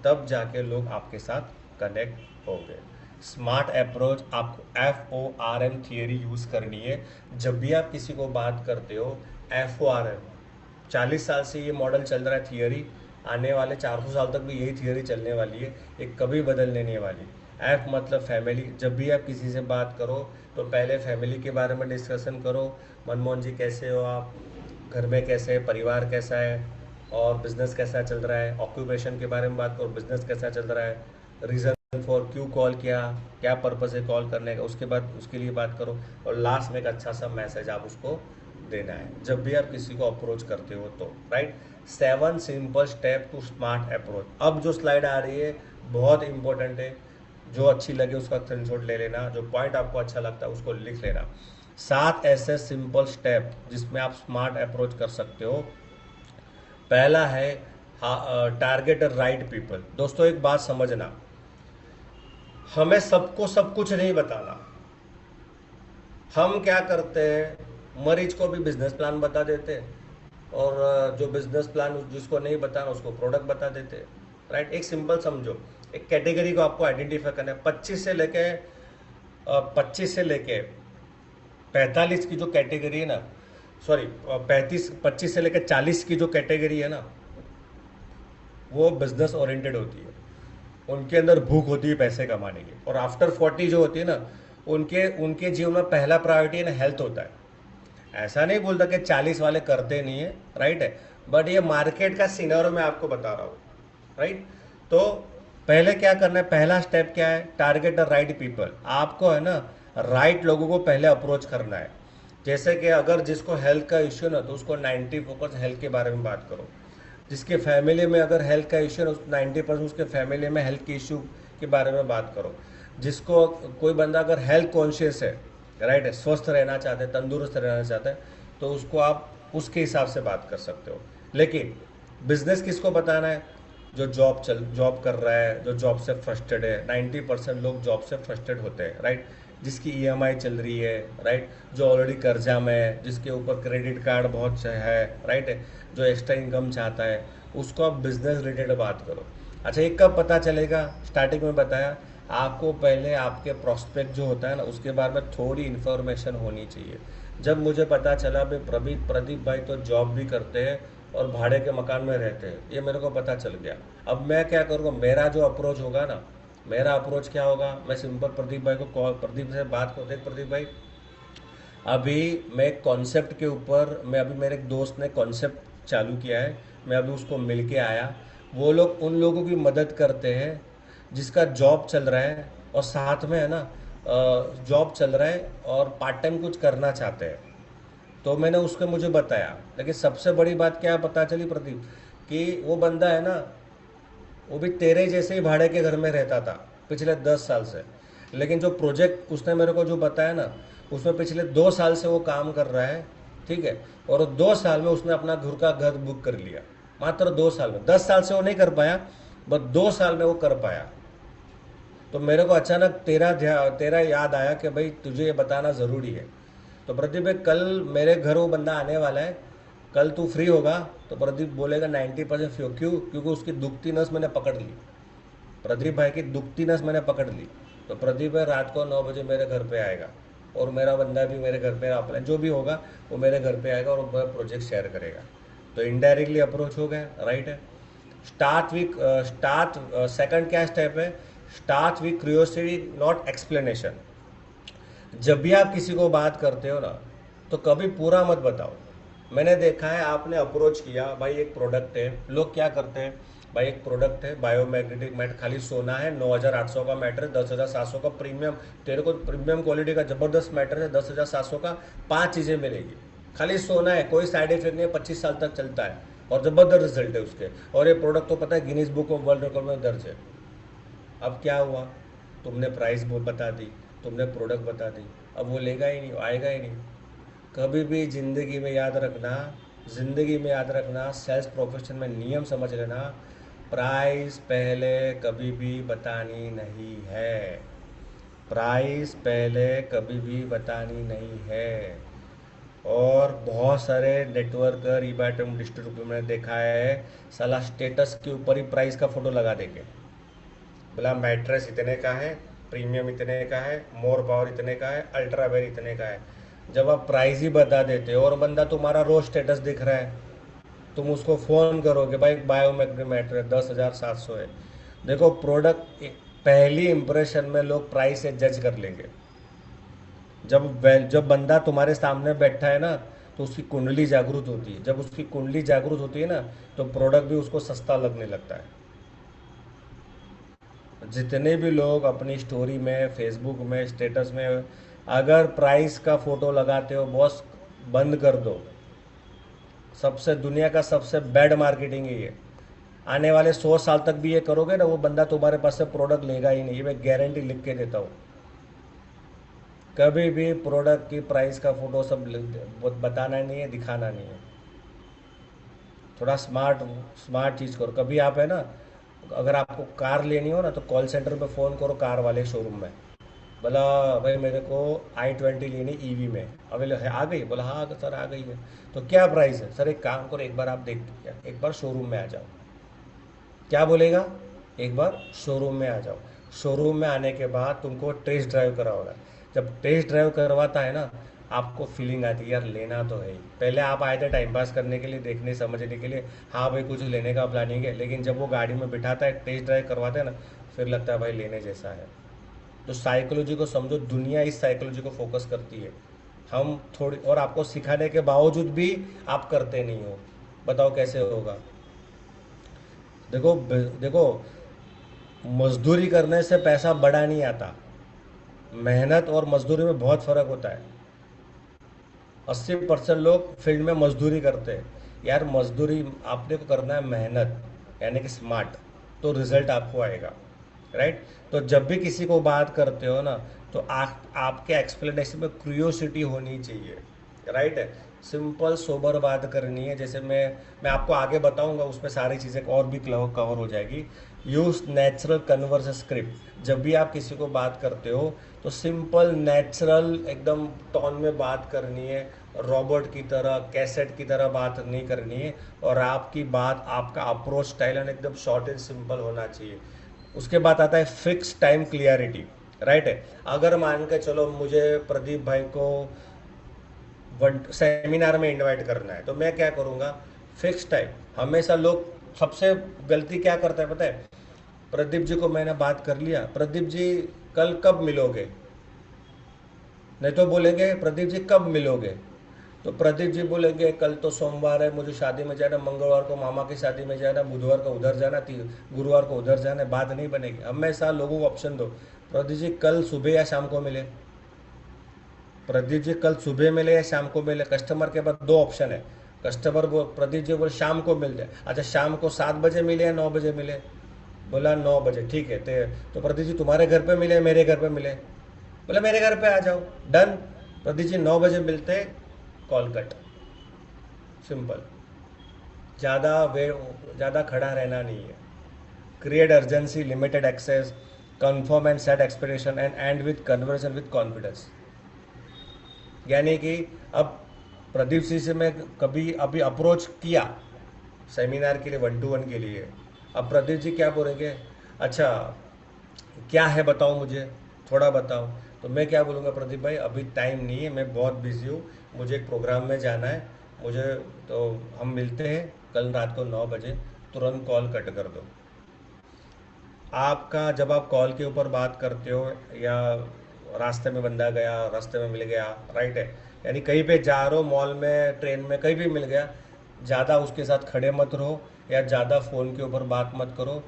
तब जाके लोग आपके साथ कनेक्ट होंगे। स्मार्ट अप्रोच, आपको FORM थियरी यूज़ करनी है जब भी आप किसी को बात करते हो। FORM 40 साल से ये मॉडल चल रहा है थियरी, आने वाले 400 साल तक भी यही थियरी चलने वाली है, ये कभी बदलने नहीं वाली। F मतलब फैमिली। जब भी आप किसी से बात करो तो पहले फैमिली के बारे में डिस्कशन करो। मनमोहन जी कैसे हो आप, घर में कैसे है, परिवार कैसा है, और बिजनेस कैसा चल रहा है। ऑक्यूपेशन के बारे में बात करो, बिजनेस कैसा चल रहा है, रीज़न फॉर क्यों कॉल किया, क्या पर्पज़ है कॉल करने का, उसके बाद उसके लिए बात करो, और लास्ट में एक अच्छा सा मैसेज आप उसको देना है जब भी आप किसी को अप्रोच करते हो तो, right. 7 simple step to smart approach. अब जो स्लाइड आ रही है बहुत इंपॉर्टेंट है, जो अच्छी लगे उसका स्क्रीनशॉट ले लेना, जो पॉइंट आपको अच्छा लगता है उसको लिख लेना। 7 ऐसे सिंपल स्टेप जिसमें आप स्मार्ट अप्रोच कर सकते हो। पहला है टारगेट राइट पीपल। दोस्तों एक बात समझना, हमें सबको सब कुछ नहीं बताना। हम क्या करते हैं, मरीज को भी बिजनेस प्लान बता देते हैं, और जो बिजनेस प्लान जिसको नहीं बताना उसको प्रोडक्ट बता देते हैं, राइट। एक सिंपल समझो, एक कैटेगरी को आपको आइडेंटिफाई करना है। 25 से लेके 45 की जो कैटेगरी है ना, सॉरी 25 से लेके 40 की जो कैटेगरी है ना, वो बिजनेस ओरिएंटेड होती है। उनके अंदर भूख होती है पैसे कमाने की। और आफ्टर 40 जो होती है ना, उनके उनके जीवन में पहला प्रायोरिटी है ना, हेल्थ होता है। ऐसा नहीं बोलता कि 40 वाले करते नहीं है, राइट है, बट ये मार्केट का सिनेरियो मैं आपको बता रहा हूँ, राइट। तो पहले क्या करना है, पहला स्टेप क्या है, टारगेट द राइट पीपल। आपको है ना राइट लोगों को पहले अप्रोच करना है। जैसे कि अगर जिसको हेल्थ का इश्यू ना, तो उसको 90 फोकस हेल्थ के बारे में बात करो। जिसके फैमिली में अगर हेल्थ का इश्यू है, 90% उसके फैमिली में हेल्थ के इश्यू के बारे में बात करो। जिसको कोई बंदा अगर हेल्थ कॉन्शियस है, राइट है, स्वस्थ रहना चाहते हैं, तंदुरुस्त रहना चाहते हैं, तो उसको आप उसके हिसाब से बात कर सकते हो। लेकिन बिजनेस किसको बताना है, जो जॉब कर रहा है, जो जॉब से फ्रस्ट्रेड है। 90% लोग जॉब से फ्रस्ट्रेड होते हैं, राइट। जिसकी EMI चल रही है, राइट, जो ऑलरेडी कर्जा में है, जिसके ऊपर क्रेडिट कार्ड बहुत है, राइट है, जो एक्स्ट्रा इनकम चाहता है, उसको आप बिजनेस रिलेटेड बात करो। अच्छा, एक कब पता चलेगा, स्टार्टिंग में बताया आपको, पहले आपके प्रोस्पेक्ट जो होता है ना, उसके बारे में थोड़ी इन्फॉर्मेशन होनी चाहिए। जब मुझे पता चला भाई प्रदीप भाई तो जॉब भी करते हैं और भाड़े के मकान में रहते हैं, ये मेरे को पता चल गया। अब मैं क्या करूँगा, मेरा जो अप्रोच होगा ना, मेरा अप्रोच क्या होगा, मैं सिंपल प्रदीप भाई को कॉल, प्रदीप से बात करो, देख प्रदीप भाई अभी मैं एक कॉन्सेप्ट के ऊपर, मैं अभी मेरे एक दोस्त ने कॉन्सेप्ट चालू किया है, मैं अभी उसको मिल के आया। वो लोग उन लोगों की मदद करते हैं जिसका जॉब चल रहा है और साथ में है ना जॉब चल रहा है और पार्ट टाइम कुछ करना चाहते हैं। तो मैंने उसको मुझे बताया, लेकिन सबसे बड़ी बात क्या पता चली प्रदीप, कि वो बंदा है ना, वो भी तेरे जैसे ही भाड़े के घर में रहता था पिछले 10 साल से। लेकिन जो प्रोजेक्ट उसने मेरे को जो बताया ना, उसमें पिछले 2 साल से वो काम कर रहा है, ठीक है। और 2 साल में उसने अपना घर बुक कर लिया, मात्र 2 साल में। 10 साल से वो नहीं कर पाया, बस 2 साल में वो कर पाया। तो मेरे को अचानक तेरा याद आया कि भाई तुझे ये बताना ज़रूरी है। तो प्रदीप भाई कल मेरे घर वो बंदा आने वाला है, कल तू फ्री होगा? तो प्रदीप बोलेगा 90% फ्री हो। क्यों? क्योंकि उसकी दुखती नस मैंने पकड़ ली। प्रदीप भाई की दुखती नस मैंने पकड़ ली। तो प्रदीप भाई रात को 9 बजे मेरे घर पे आएगा, और मेरा बंदा भी मेरे घर पे, अपना जो भी होगा वो मेरे घर पे आएगा और मेरा प्रोजेक्ट शेयर करेगा। तो इनडायरेक्टली अप्रोच हो गया, राइट है। स्टार्ट सेकंड क्या स्टेप है? Start with curiosity not explanation. जब भी आप किसी को बात करते हो ना, तो कभी पूरा मत बताओ। मैंने देखा है, आपने अप्रोच किया, भाई एक प्रोडक्ट है, लोग क्या करते हैं, भाई एक प्रोडक्ट है बायोमैग्नेटिक मैट, खाली सोना है, 9,800 का मैटर है, 10,700 का प्रीमियम, तेरे को प्रीमियम क्वालिटी का ज़बरदस्त मैटर है, 10,700 का 5 चीज़ें मिलेगी। खाली सोना है, कोई साइड इफेक्ट नहीं है, 25 साल तक चलता है, और ज़बरदस्त रिजल्ट है उसके, और ये प्रोडक्ट तो पता है Guinness book of world record में दर्ज है। अब क्या हुआ? तुमने प्राइस बता दी, तुमने प्रोडक्ट बता दी, अब वो लेगा ही नहीं, आएगा ही नहीं। कभी भी ज़िंदगी में याद रखना, ज़िंदगी में याद रखना, सेल्स प्रोफेशन में नियम समझ लेना, प्राइस पहले कभी भी बतानी नहीं है। प्राइस पहले कभी भी बतानी नहीं है। और बहुत सारे नेटवर्कर ईबैटम डिस्ट्रीब्यूटर मैंने देखा है, साला स्टेटस के ऊपर ही प्राइस का फोटो लगा देंगे। बोला मैट्रेस इतने का है, प्रीमियम इतने का है, मोर पावर इतने का है, अल्ट्रा वेयर इतने का है। जब आप प्राइस ही बता देते हो और बंदा तुम्हारा रोज स्टेटस दिख रहा है, तुम उसको फ़ोन करोगे, भाई बायोमेट्रिक मैट्रेस 10,700 है। देखो प्रोडक्ट, पहली इंप्रेशन में लोग प्राइस से जज कर लेंगे। जब बंदा तुम्हारे सामने बैठा है ना, तो उसकी कुंडली जागृत होती है। जब उसकी कुंडली जागृत होती है ना, तो प्रोडक्ट भी उसको सस्ता लगने लगता है। जितने भी लोग अपनी स्टोरी में, फेसबुक में, स्टेटस में अगर प्राइस का फ़ोटो लगाते हो, बॉस बंद कर दो। सबसे दुनिया का सबसे बैड मार्केटिंग है ये। आने वाले 100 साल तक भी ये करोगे ना, वो बंदा तुम्हारे पास से प्रोडक्ट लेगा ही नहीं, ये मैं गारंटी लिख के देता हूँ। कभी भी प्रोडक्ट की प्राइस का फ़ोटो सब बताना नहीं है, दिखाना नहीं है। थोड़ा स्मार्ट स्मार्ट चीज़ करो। कभी आप है ना, अगर आपको कार लेनी हो ना, तो कॉल सेंटर पे फ़ोन करो, कार वाले शोरूम में। बोला भाई मेरे को i20 लेनी ईवी में, अवेलेबल है? आ गई? बोला हाँ सर आ गई है। तो क्या प्राइस है? सर एक काम करो, एक बार आप देख, एक बार शोरूम में आ जाओ। क्या बोलेगा? एक बार शोरूम में आ जाओ। शोरूम में आने के बाद तुमको टेस्ट ड्राइव कराओगा। जब टेस्ट ड्राइव करवाता है ना, आपको फीलिंग आती है यार लेना तो है ही। पहले आप आए थे टाइम पास करने के लिए, देखने समझने के लिए, हाँ भाई कुछ लेने का प्लानिंग है, लेकिन जब वो गाड़ी में बिठाता है, टेस्ट ड्राइव करवाता है ना, फिर लगता है भाई लेने जैसा है। तो साइकोलॉजी को समझो, दुनिया इस साइकोलॉजी को फोकस करती है। हम थोड़ी, और आपको सिखाने के बावजूद भी आप करते नहीं हो। बताओ कैसे होगा? देखो देखो, मजदूरी करने से पैसा बड़ा नहीं आता। मेहनत और मजदूरी में बहुत फ़र्क होता है। 80% लोग फील्ड में मजदूरी करते हैं। यार मजदूरी आपने को करना है मेहनत, यानी कि स्मार्ट, तो रिजल्ट आपको आएगा, राइट। तो जब भी किसी को बात करते हो ना, तो आपके एक्सप्लेनेशन में क्यूरियोसिटी होनी चाहिए, राइट है। सिंपल सोबर बात करनी है। जैसे मैं आपको आगे बताऊंगा, उसमें सारी चीज़ें और भी कवर हो जाएगी। Use natural converse script. जब भी आप किसी को बात करते हो, तो सिंपल नेचुरल एकदम टोन में बात करनी है। रॉबर्ट की तरह, कैसेट की तरह बात नहीं करनी है। और आपकी बात, आपका अप्रोच स्टाइल एकदम शॉर्ट एंड सिंपल होना चाहिए। उसके बाद आता है फिक्स टाइम क्लियरिटी, राइट है। अगर मान के चलो मुझे प्रदीप भाई को सेमिनार में इनवाइट करना है, तो मैं क्या करूँगा? Fix time. हमेशा लोग सबसे गलती क्या करते हैं पता है? प्रदीप जी को मैंने बात कर लिया, प्रदीप जी कल कब मिलोगे? नहीं तो बोलेंगे प्रदीप जी कब मिलोगे? तो प्रदीप जी बोलेंगे कल तो सोमवार है, मुझे शादी में जाना, मंगलवार को मामा की शादी में जाना, बुधवार को उधर जाना, गुरुवार को उधर जाना। बात नहीं बनेगी। हमेशा लोगों को ऑप्शन दो, प्रदीप जी कल सुबह या शाम को मिले। प्रदीप जी कल सुबह मिले या शाम को मिले। कस्टमर के पास दो ऑप्शन है। कस्टमर प्रदीप जी बोले शाम को मिल जाए, अच्छा शाम को 7 बजे मिले या 9 बजे मिले? बोला 9 बजे, ठीक है। तो प्रदीप जी तुम्हारे घर पे मिले, मेरे घर पे मिले? बोला मेरे घर पे आ जाओ। डन। प्रदीप जी 9 बजे मिलते, कॉल कट। सिंपल। ज़्यादा वे ज़्यादा खड़ा रहना नहीं है। Create urgency, limited access, confirm and set expectation and end with conversion with confidence. यानी कि अब प्रदीप सिंह से मैं कभी अभी अप्रोच किया सेमिनार के लिए, 1-to-1 के लिए। अब प्रदीप जी क्या बोलेंगे, अच्छा क्या है बताओ, मुझे थोड़ा बताओ। तो मैं क्या बोलूँगा, प्रदीप भाई अभी टाइम नहीं है, मैं बहुत बिजी हूँ, मुझे एक प्रोग्राम में जाना है, मुझे तो हम मिलते हैं कल रात को 9 बजे, तुरंत कॉल कट कर दो। आपका जब आप कॉल के ऊपर बात करते हो या रास्ते में बंदा गया, रास्ते में मिल गया, राइट है, यानी कहीं पे जा रहे हो, मॉल में, ट्रेन में, कहीं भी मिल गया, ज़्यादा उसके साथ खड़े मत रहो या ज़्यादा फ़ोन के ऊपर बात मत करो।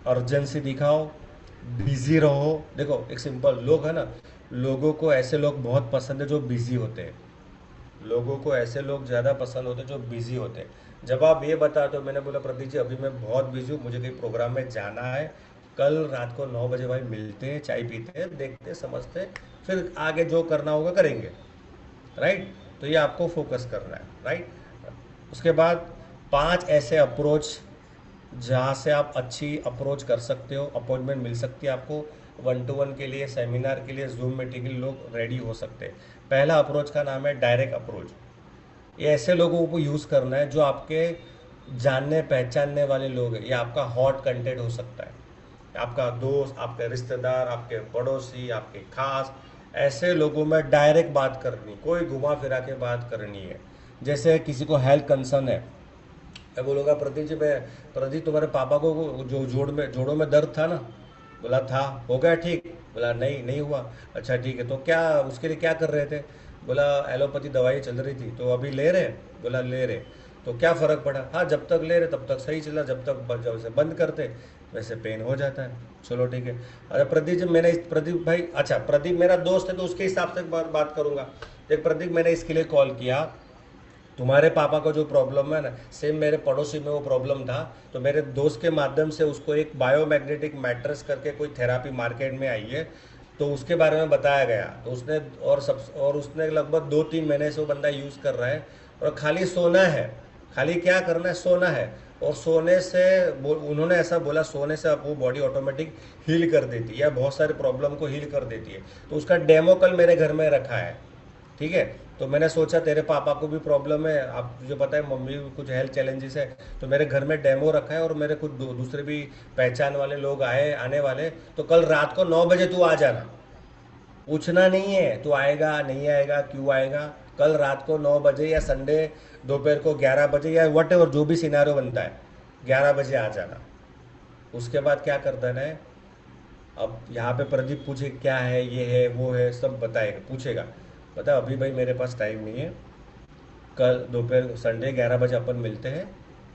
अर्जेंसी दिखाओ, बिजी रहो। देखो एक सिंपल लोग है ना, लोगों को ऐसे लोग बहुत पसंद है जो बिजी होते हैं। लोगों को ऐसे लोग ज़्यादा पसंद होते हैं जो बिजी होते हैं। जब आप ये बताते हो, मैंने बोला प्रदीप जी अभी मैं बहुत बिजी हूँ, मुझे कहीं प्रोग्राम में जाना है, कल रात को 9 बजे भाई मिलते हैं, चाय पीते हैं, देखते हैं, समझते हैं, फिर आगे जो करना होगा करेंगे, राइट। तो ये आपको फोकस करना है, राइट। उसके बाद 5 ऐसे अप्रोच जहाँ से आप अच्छी अप्रोच कर सकते हो, अपॉइंटमेंट मिल सकती है आपको 1-to-1 के लिए, सेमिनार के लिए, जूम मीटिंग के लिए लोग रेडी हो सकते हैं। पहला अप्रोच का नाम है डायरेक्ट अप्रोच। ये ऐसे लोगों को यूज़ करना है जो आपके जानने पहचानने वाले लोग हैं। ये आपका हॉट कंटेंट हो सकता है, आपका दोस्त, आपके रिश्तेदार, आपके पड़ोसी, आपके खास, ऐसे लोगों में डायरेक्ट बात करनी, कोई घुमा फिरा के बात करनी है। जैसे किसी को हेल्थ कंसर्न है, मैं बोलूँगा प्रदीप जी, मैं प्रदीप तुम्हारे पापा को जो जोड़ों में दर्द था ना, बोला था, हो गया ठीक, बोला नहीं नहीं हुआ, अच्छा ठीक है, तो क्या उसके लिए क्या कर रहे थे, बोला एलोपैथी दवाई चल रही थी, तो अभी ले रहे, बोला ले रहे, तो क्या फ़र्क पड़ा, हाँ जब तक ले रहे तब तक सही चला, जब से बंद करते वैसे पेन हो जाता है, चलो ठीक है। अरे प्रदीप जी मैंने प्रदीप भाई, अच्छा प्रदीप मेरा दोस्त है तो उसके हिसाब से बात करूँगा। देख प्रदीप, मैंने इसके लिए कॉल किया, तुम्हारे पापा का जो प्रॉब्लम है ना, सेम मेरे पड़ोसी में वो प्रॉब्लम था, तो मेरे दोस्त के माध्यम से उसको एक बायोमैग्नेटिक मैट्रेस करके कोई थेरापी मार्केट में आई है, तो उसके बारे में बताया गया, तो उसने और उसने लगभग 2-3 महीने से वो बंदा यूज़ कर रहा है, और खाली सोना है, खाली क्या करना है, सोना है, और सोने से उन्होंने ऐसा बोला, सोने से अब वो बॉडी ऑटोमेटिक हील कर देती है या बहुत सारे प्रॉब्लम को हील कर देती है। तो उसका डेमो कल मेरे घर में रखा है, ठीक है। तो मैंने सोचा तेरे पापा को भी प्रॉब्लम है, आप तुझे पता है मम्मी को कुछ हेल्थ चैलेंजेस है, तो मेरे घर में डेमो रखा है और मेरे कुछ दूसरे भी पहचान वाले लोग आने वाले, तो कल रात को 9 बजे तू आ जाना। पूछना नहीं है तू आएगा नहीं आएगा, क्यों आएगा, कल रात को 9 बजे या संडे दोपहर को 11 बजे या वट एवर जो भी सिनारियो बनता है, 11 बजे आ जाना। उसके बाद क्या कर देना है, अब यहाँ पे प्रदीप पूछे क्या है, ये है वो है, सब बताएगा, पूछेगा, बता अभी भाई मेरे पास टाइम नहीं है, कल दोपहर संडे 11 बजे अपन मिलते हैं,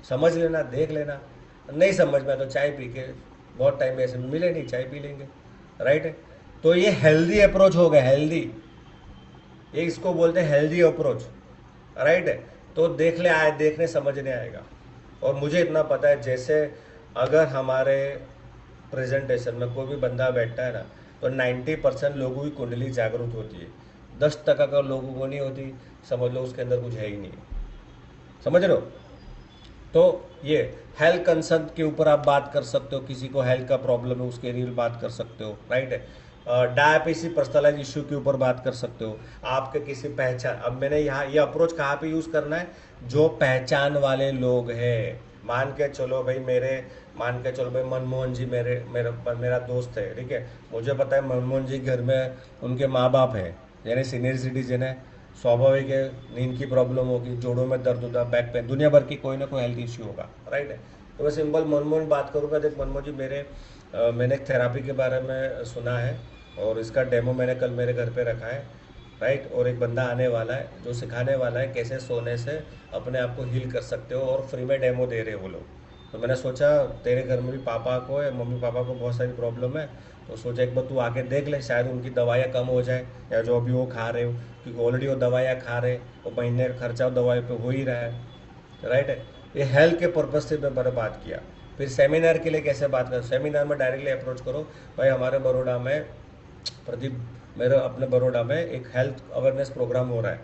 समझ लेना, देख लेना, नहीं समझ में तो चाय पी के, बहुत टाइम ऐसे मिले नहीं, चाय पी लेंगे, राइट है। तो ये हेल्दी अप्रोच हो गया, हेल्दी, ये इसको बोलते हैं हेल्दी अप्रोच, राइट है। तो देख ले आए, देखने समझने आएगा। और मुझे इतना पता है, जैसे अगर हमारे प्रेजेंटेशन में कोई भी बंदा बैठता है ना, तो 90% लोगों की कुंडली जागरूक होती है, 10% का लोगों को नहीं होती, समझ लो उसके अंदर कुछ है ही नहीं, समझ रहे हो। तो ये हेल्थ कंसर्न के ऊपर आप बात कर सकते हो, किसी को हेल्थ का प्रॉब्लम है उसके लिए बात कर सकते हो, राइट है। डायबिटीज पर्सनलाइज इशू के ऊपर बात कर सकते हो, आपके किसी पहचान, अब मैंने यहाँ ये अप्रोच कहाँ पे यूज़ करना है, जो पहचान वाले लोग हैं, मान के चलो भाई मान के चलो भाई मनमोहन जी मेरा दोस्त है, ठीक है, मुझे पता है मनमोहन जी घर में उनके माँ बाप है, यानी सीनियर सिटीजन है, स्वाभाविक है, नींद की प्रॉब्लम होगी, जोड़ों में दर्द होगा, बैक पेन, दुनिया भर की कोई ना कोई हेल्थ इश्यू होगा, राइट है। तो मैं सिंपल मनमोहन बात करूँगा, देख मनमोहन जी मैंने एक थेरापी के बारे में सुना है और इसका डेमो मैंने कल मेरे घर पे रखा है, राइट, और एक बंदा आने वाला है जो सिखाने वाला है कैसे सोने से अपने आप को हील कर सकते हो, और फ्री में डेमो दे रहे हैं वो लोग। तो मैंने सोचा तेरे घर में भी पापा को है, मम्मी पापा को बहुत सारी प्रॉब्लम है, तो सोचा एक बार तू आके देख ले, शायद उनकी दवाइयाँ कम हो जाए, या जो अभी वो खा रहे हो, क्योंकि ऑलरेडी वो दवाइयाँ खा रहे, वो महीने का खर्चा दवाई पे हो ही रहा है, राइट है। ये हेल्थ के पर्पज़ से मैंने बात किया। फिर सेमिनार के लिए कैसे बात करें, सेमिनार में डायरेक्टली अप्रोच करो, भाई हमारे बड़ौदा में प्रदीप, मेरे अपने बड़ौदा में एक हेल्थ अवेयरनेस प्रोग्राम हो रहा है,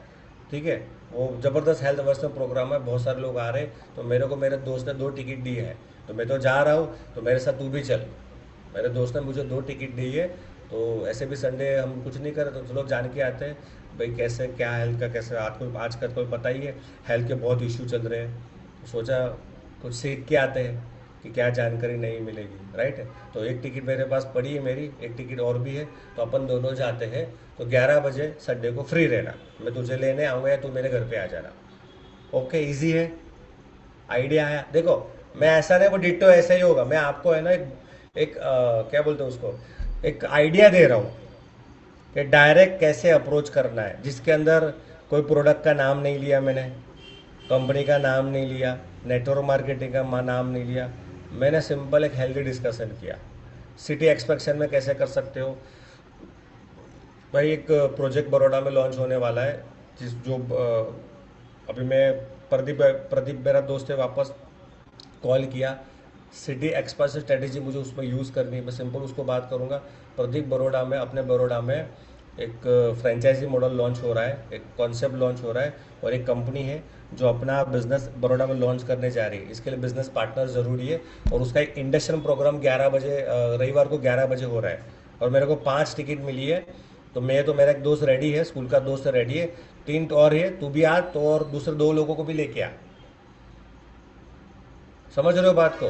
ठीक है, वो ज़बरदस्त हेल्थ अवेयरनेस प्रोग्राम है, बहुत सारे लोग आ रहे, तो मेरे को मेरे दोस्त ने 2 टिकट दी है, तो मैं तो जा रहा हूँ, तो मेरे साथ तू भी चल, मेरे दोस्त ने मुझे 2 टिकट दी है। तो ऐसे भी संडे हम कुछ नहीं कर रहे तो चलो जान के आते हैं भाई कैसे क्या हेल्थ का कैसे आज का तो पता ही है, हेल्थ के बहुत इश्यू चल रहे हैं। तो सोचा कुछ सीख के आते हैं कि क्या जानकारी नहीं मिलेगी, राइट है। तो एक टिकट मेरे पास पड़ी है, मेरी एक टिकट और भी है। तो अपन दोनों जाते हैं। तो 11 बजे संडे को फ्री रहना, मैं तुझे लेने आऊँगा या तू मेरे घर पे आ जाना। ओके, इजी है। आइडिया आया देखो। मैं ऐसा नहीं वो डिट्टो ऐसा ही होगा, मैं आपको है ना क्या बोलते हैं उसको, एक आइडिया दे रहा हूँ कि डायरेक्ट कैसे अप्रोच करना है, जिसके अंदर कोई प्रोडक्ट का नाम नहीं लिया मैंने, कंपनी का नाम नहीं लिया, नेटवर्क मार्केटिंग का नाम नहीं लिया। मैंने सिंपल एक हेल्दी डिस्कशन किया। सिटी एक्सपेक्शन में कैसे कर सकते हो भाई। एक प्रोजेक्ट बड़ौदा में लॉन्च होने वाला है, जिस जो अभी मैं प्रदीप प्रदीप मेरा दोस्त है, वापस कॉल किया। सिटी एक्सपांशन स्ट्रेटेजी मुझे उसमें यूज़ करनी है, मैं सिंपल उसको बात करूँगा। प्रदीप बड़ौदा में, अपने बड़ौदा में एक फ्रेंचाइजी मॉडल लॉन्च हो रहा है, एक कॉन्सेप्ट लॉन्च हो रहा है, और एक कंपनी है जो अपना बिजनेस बड़ौदा में लॉन्च करने जा रही है। इसके लिए बिजनेस पार्टनर ज़रूरी है। और उसका एक इंडक्शन प्रोग्राम 11 बजे, रविवार को 11 बजे हो रहा है। और मेरे को 5 टिकट मिली है। तो मेरा एक दोस्त रेडी है, स्कूल का दोस्त रेडी है, 3 और है, तू भी आ तो, और दूसरे 2 लोगों को भी लेके आ। समझ रहे हो बात को।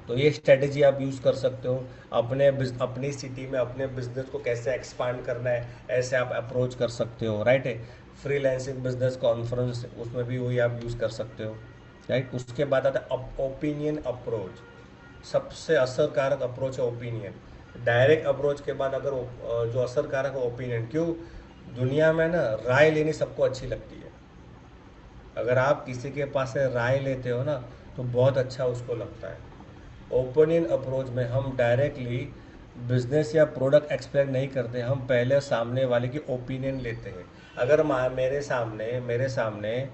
तो ये स्ट्रेटेजी आप यूज़ कर सकते हो। अपनी सिटी में अपने बिजनेस को कैसे एक्सपांड करना है, ऐसे आप अप्रोच कर सकते हो, राइट है। फ्रीलांसिंग बिजनेस कॉन्फ्रेंस, उसमें भी वही आप यूज़ कर सकते हो, राइट। उसके बाद आता है ओपिनियन अप्रोच। सबसे असरकारक अप्रोच है ओपिनियन। डायरेक्ट अप्रोच के बाद अगर जो असरकारक है ओपिनियन। क्यों? दुनिया में ना राय लेनी सबको अच्छी लगती है। अगर आप किसी के पास से राय लेते हो ना, तो बहुत अच्छा उसको लगता है। ओपिनियन अप्रोच में हम डायरेक्टली बिजनेस या प्रोडक्ट एक्सप्लेन नहीं करते, हम पहले सामने वाले की ओपिनियन लेते हैं। अगर मेरे सामने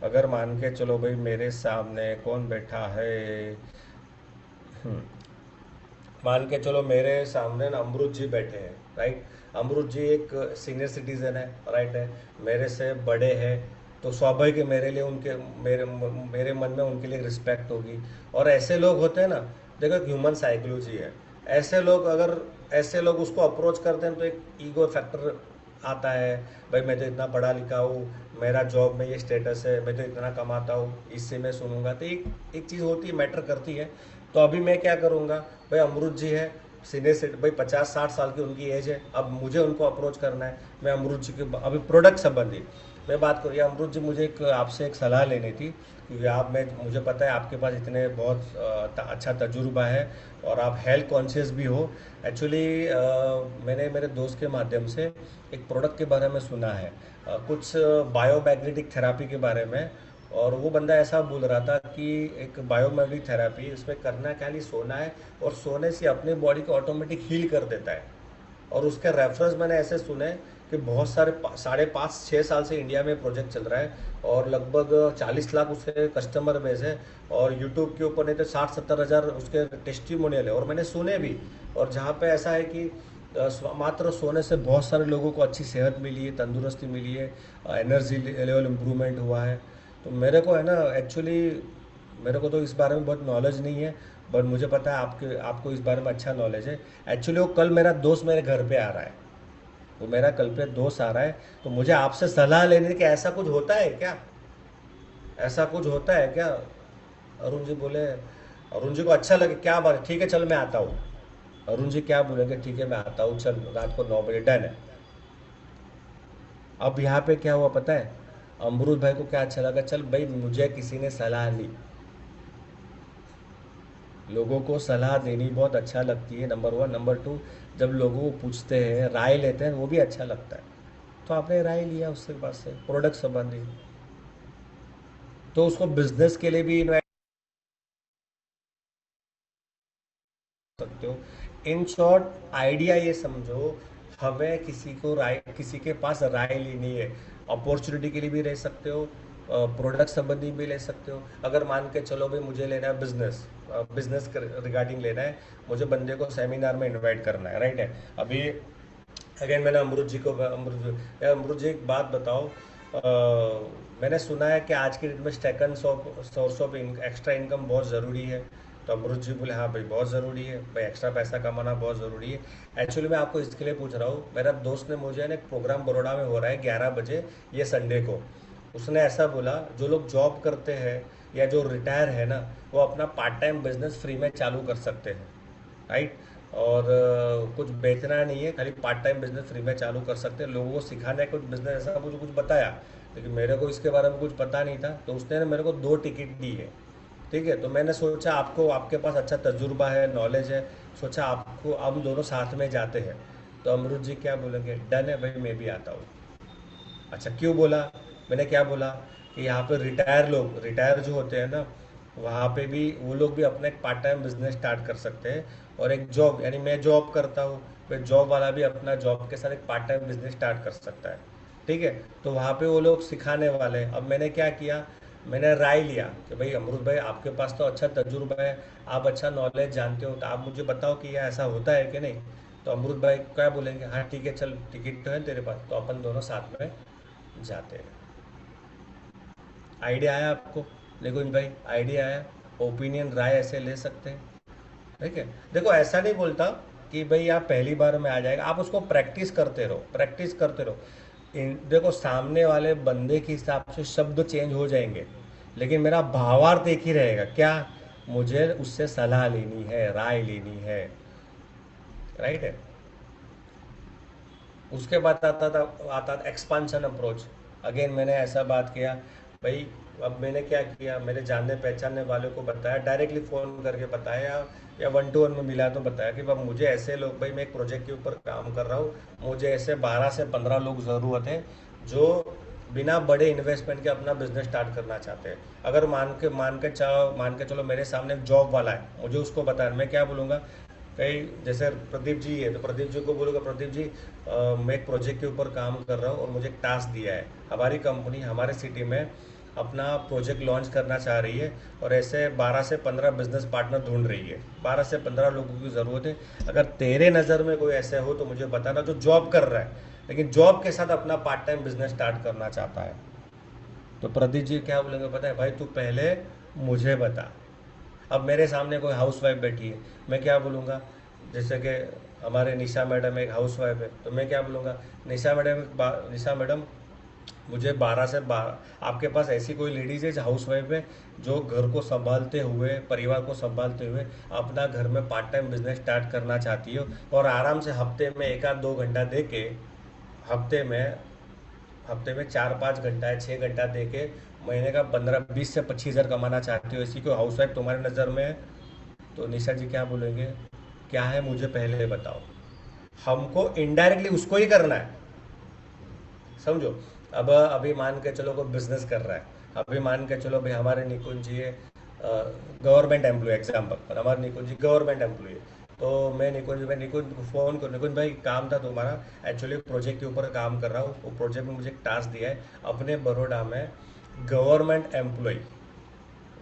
अगर मान के चलो भाई, मेरे सामने कौन बैठा है, हम्म, मान के चलो मेरे सामने ना अमरुद जी बैठे हैं, राइट। अमरुद जी एक सीनियर सिटीजन है, राइट है, मेरे से बड़े हैं। तो स्वाभाविक है मेरे लिए उनके मेरे मेरे मन में उनके लिए रिस्पेक्ट होगी। और ऐसे लोग होते हैं ना, देखो एक ह्यूमन साइकोलॉजी है। ऐसे लोग उसको अप्रोच करते हैं तो एक ईगो फैक्टर आता है। भाई मैं तो इतना पढ़ा लिखा हूँ, मेरा जॉब में ये स्टेटस है, मैं तो इतना कमाता हूँ, इससे मैं सुनूंगा। तो एक चीज़ होती है, मैटर करती है। तो अभी मैं क्या करूँगा भाई, अमरुद जी है, सीनियर सिट भाई, 50-60 साल की उनकी एज है, अब मुझे उनको अप्रोच करना है। मैं अमरुद जी के अभी प्रोडक्ट संबंधी मैं बात करूँ, या अमरुद जी मुझे आपसे एक सलाह लेनी थी, क्योंकि मुझे पता है आपके पास इतने बहुत अच्छा तजुर्बा है, और आप हेल्थ कॉन्शियस भी हो। एक्चुअली मैंने मेरे दोस्त के माध्यम से एक प्रोडक्ट के बारे में सुना है, कुछ बायोमैग्नेटिक थेरापी के बारे में। और वो बंदा ऐसा बोल रहा था कि एक बायोमैग्नेटिक थेरापी, उसमें करना क्या नहीं, सोना है, और सोने से अपनी बॉडी को ऑटोमेटिक हील कर देता है। और उसके रेफरेंस मैंने ऐसे सुने कि बहुत सारे 5.5-6 साल से इंडिया में प्रोजेक्ट चल रहा है, और लगभग 40 लाख उसके कस्टमर बेस है। और यूट्यूब के ऊपर नहीं तो 60-70 हज़ार उसके टेस्टिमोनियल है, और मैंने सुने भी। और जहाँ पे ऐसा है कि मात्र सोने से बहुत सारे लोगों को अच्छी सेहत मिली है, तंदुरुस्ती मिली है, एनर्जी लेवल इम्प्रूवमेंट हुआ है। तो मेरे को है ना, एक्चुअली मेरे को तो इस बारे में बहुत नॉलेज नहीं है, बट मुझे पता है आपको इस बारे में अच्छा नॉलेज है। एक्चुअली वो कल मेरा दोस्त मेरे घर पे आ रहा है, वो मेरा कल पे दोस्त आ रहा है। तो मुझे आपसे सलाह लेनी है कि ऐसा कुछ होता है क्या, ऐसा कुछ होता है क्या। अरुण जी बोले, अरुण जी को अच्छा लगे, क्या बात है, ठीक है चल मैं आता हूँ। अरुण जी क्या बोलेंगे, ठीक है मैं आता हूँ, चल रात को 9 बजे डन है। अब यहाँ पे क्या हुआ पता है, अमरूद भाई को क्या अच्छा लगा, चल भाई मुझे किसी ने सलाह ली। लोगों को सलाह देनी बहुत अच्छा लगती है, नंबर वन। नंबर टू, जब लोगों को पूछते हैं, राय लेते हैं, वो भी अच्छा लगता है। तो आपने राय लिया उसके पास से प्रोडक्ट संबंधी, तो उसको बिजनेस के लिए भी इन्वाइट कर सकते हो। इन शॉर्ट, आइडिया ये समझो, हमें किसी के पास राय लेनी है। अपॉर्चुनिटी के लिए भी रह सकते हो, प्रोडक्ट संबंधी भी ले सकते हो। अगर मान के चलो भाई मुझे लेना है बिजनेस रिगार्डिंग लेना है, मुझे बंदे को सेमिनार में इनवाइट करना है, राइट है। अभी अगेन मैंने अमरुद जी एक बात बताओ, मैंने सुना है कि आज के डेट में स्टेकन सोर्स ऑफ एक्स्ट्रा इनकम बहुत ज़रूरी है। तो अमरुद जी बोले हाँ भाई बहुत ज़रूरी है भाई, एक्स्ट्रा पैसा कमाना बहुत ज़रूरी है। एक्चुअली मैं आपको इसके लिए पूछ रहा हूँ, मेरा दोस्त ने मुझे ना एक प्रोग्राम बड़ौदा में हो रहा है 11 बजे, ये संडे को। उसने ऐसा बोला जो लोग जॉब करते हैं या जो रिटायर है ना, वो अपना पार्ट टाइम बिजनेस फ्री में चालू कर सकते हैं, राइट। और कुछ बेचना नहीं है, खाली पार्ट टाइम बिजनेस फ्री में चालू कर सकते हैं, लोगों को सिखाना है कुछ बिजनेस, ऐसा मुझे कुछ बताया। लेकिन मेरे को इसके बारे में कुछ पता नहीं था, तो उसने ना मेरे को 2 टिकट दी है। ठीक है, तो मैंने सोचा आपको, आपके पास अच्छा तजुर्बा है, नॉलेज है, सोचा आपको हम दोनों साथ में जाते हैं। तो अमरुद जी क्या बोलेंगे, डन है भाई मैं भी आता हूँ। अच्छा क्यों बोला, मैंने क्या बोला कि यहाँ पे रिटायर लोग, रिटायर जो होते हैं ना, वहाँ पे भी वो लोग भी अपना एक पार्ट टाइम बिजनेस स्टार्ट कर सकते हैं। और एक जॉब, यानी मैं जॉब करता हूँ, फिर जॉब वाला भी अपना जॉब के साथ एक पार्ट टाइम बिजनेस स्टार्ट कर सकता है। ठीक है, तो वहाँ पे वो लोग सिखाने वाले हैं। अब मैंने क्या किया, मैंने राय लिया कि भाई अमरुद भाई आपके पास तो अच्छा तजुर्बा है, आप अच्छा नॉलेज जानते हो, तो आप मुझे बताओ कि यह ऐसा होता है कि नहीं। तो अमरुद भाई क्या बोलेंगे, हाँ ठीक है चल टिकट तो है तेरे पास, तो अपन दोनों साथ में जाते हैं। आइडिया आया आपको निकुंज भाई, आइडिया आया, ओपिनियन राय ऐसे ले सकते हैं। ठीक है, देखो ऐसा नहीं बोलता कि भाई आप पहली बार में आ जाएगा, आप उसको प्रैक्टिस करते रहो, प्रैक्टिस करते रहो। देखो सामने वाले बंदे के हिसाब से शब्द चेंज हो जाएंगे, लेकिन मेरा भावार्थ एक ही रहेगा क्या, मुझे उससे सलाह लेनी है, राय लेनी है, राइट है। उसके बाद आता था एक्सपांशन अप्रोच। अगेन मैंने ऐसा बात किया भाई, अब मैंने क्या किया, मेरे जानने पहचानने वालों को बताया, डायरेक्टली फ़ोन करके बताया, या 1 to 1 में मिला तो बताया कि अब मुझे ऐसे लोग, भाई मैं एक प्रोजेक्ट के ऊपर काम कर रहा हूँ, मुझे ऐसे 12 से 15 लोग ज़रूरत है जो बिना बड़े इन्वेस्टमेंट के अपना बिजनेस स्टार्ट करना चाहते हैं। अगर मान के चलो मेरे सामने एक जॉब वाला है, मुझे उसको बताया, मैं क्या बोलूँगा, कई जैसे प्रदीप जी है तो प्रदीप जी को बोलूँगा, प्रदीप जी मैं एक प्रोजेक्ट के ऊपर काम कर रहा हूँ और मुझे एक टास्क दिया है, हमारी कंपनी हमारे सिटी में अपना प्रोजेक्ट लॉन्च करना चाह रही है, और ऐसे 12 से 15 बिजनेस पार्टनर ढूंढ रही है, 12 से 15 लोगों की ज़रूरत है। अगर तेरे नज़र में कोई ऐसे हो तो मुझे बताना, जो जॉब कर रहा है लेकिन जॉब के साथ अपना पार्ट टाइम बिजनेस स्टार्ट करना चाहता है। तो प्रदीप जी क्या बोलेंगे पता है, भाई तू पहले मुझे बता। अब मेरे सामने कोई हाउस वाइफ बैठी है, मैं क्या बोलूँगा, जैसे कि हमारे निशा मैडम एक हाउस वाइफ है, तो मैं क्या बोलूँगा, निशा मैडम मुझे 12 से 12, आपके पास ऐसी कोई लेडीज़ है जो हाउस वाइफ है, जो घर को संभालते हुए, परिवार को संभालते हुए अपना घर में पार्ट टाइम बिजनेस स्टार्ट करना चाहती हो, और आराम से हफ्ते में 1 आध 2 घंटा दे के, हफ्ते में हफ्ते में 4 5 घंटा है, 6 घंटा दे के महीने का 15 20 से 25 हज़ार कमाना चाहते हो, इसी को हाउस वाइफ तुम्हारे नज़र में है। तो निशा जी क्या बोलेंगे, क्या है मुझे पहले बताओ, हमको इनडायरेक्टली उसको ही करना है, समझो। अब अभी मान के चलो कोई बिजनेस कर रहा है, अभी मान के चलो भाई हमारे निकुंज जी है गवर्नमेंट एम्प्लॉय, एग्जाम्पल पर हमारे निकुंज जी गवर्नमेंट एम्प्लॉय है। तो मैं निकुंज भाई, निकुंज को फ़ोन करूँ, निकुंज भाई काम था तुम्हारा, एक्चुअली प्रोजेक्ट के ऊपर काम कर रहा हूँ, वो प्रोजेक्ट में मुझे एक टास्क दिया है अपने बड़ोड़ा में, गवर्नमेंट एम्प्लॉय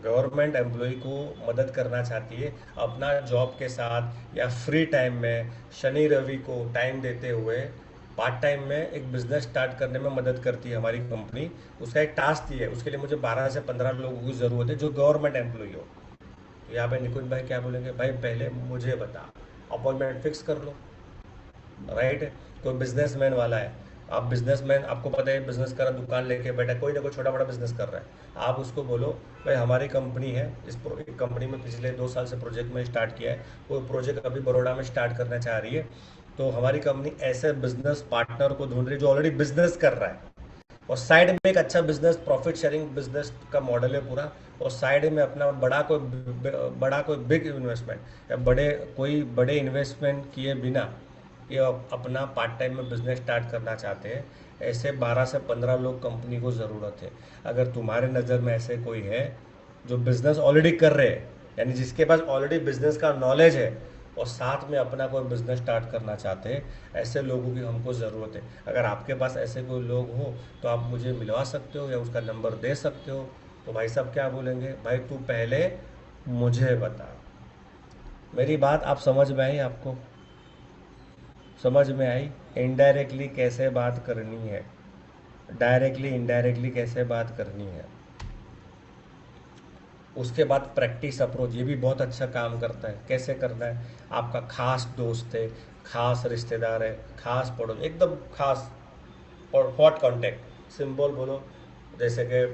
गवर्नमेंट एम्प्लॉय को मदद करना चाहती है अपना जॉब के साथ, या फ्री टाइम में शनि रवि को टाइम देते हुए पार्ट टाइम में एक बिजनेस स्टार्ट करने में मदद करती है हमारी कंपनी। उसका एक टास्क दिया है, उसके लिए मुझे 12 से 15 लोगों की ज़रूरत है जो गवर्नमेंट एम्प्लॉय हो। तो यहाँ पे निकुंज भाई क्या बोलेंगे, भाई पहले मुझे बता, अपॉइंटमेंट फिक्स कर लो, राइट है। कोई बिजनेसमैन वाला है, आप बिजनेसमैन, आपको पता है बिजनेस कर रहा, दुकान लेके बैठा, कोई ना कोई छोटा बड़ा बिजनेस कर रहा है, आप उसको बोलो भाई हमारी कंपनी है, इस कंपनी में पिछले 2 साल से प्रोजेक्ट में स्टार्ट किया है, वो प्रोजेक्ट अभी बड़ौदा में स्टार्ट करना चाह रही है, तो हमारी कंपनी ऐसे बिजनेस पार्टनर को ढूंढ रही है जो ऑलरेडी बिजनेस कर रहा है, और साइड में एक अच्छा बिजनेस, प्रॉफिट शेयरिंग बिजनेस का मॉडल है पूरा, और साइड में अपना बड़ा कोई बिग इन्वेस्टमेंट, या कोई बड़े इन्वेस्टमेंट किए बिना ये अपना पार्ट टाइम में बिजनेस स्टार्ट करना चाहते हैं। ऐसे 12 से 15 लोग कंपनी को ज़रूरत है। अगर तुम्हारे नज़र में ऐसे कोई है जो बिजनेस ऑलरेडी कर रहे हैं, यानी जिसके पास ऑलरेडी बिजनेस का नॉलेज है और साथ में अपना कोई बिजनेस स्टार्ट करना चाहते हैं, ऐसे लोगों की हमको ज़रूरत है। अगर आपके पास ऐसे कोई लोग हो तो आप मुझे मिलवा सकते हो या उसका नंबर दे सकते हो। तो भाई साहब क्या बोलेंगे, भाई तू पहले मुझे बता। मेरी बात आप समझ में आई आपको, समझ में आई, इनडायरेक्टली कैसे बात करनी है, डायरेक्टली इनडायरेक्टली कैसे बात करनी है। उसके बाद प्रैक्टिस अप्रोच, ये भी बहुत अच्छा काम करता है। कैसे करना है? आपका खास दोस्त है, खास रिश्तेदार है, खास पड़ोस, एकदम खास और हॉट कॉन्टेक्ट, सिंपल बोलो। जैसे कि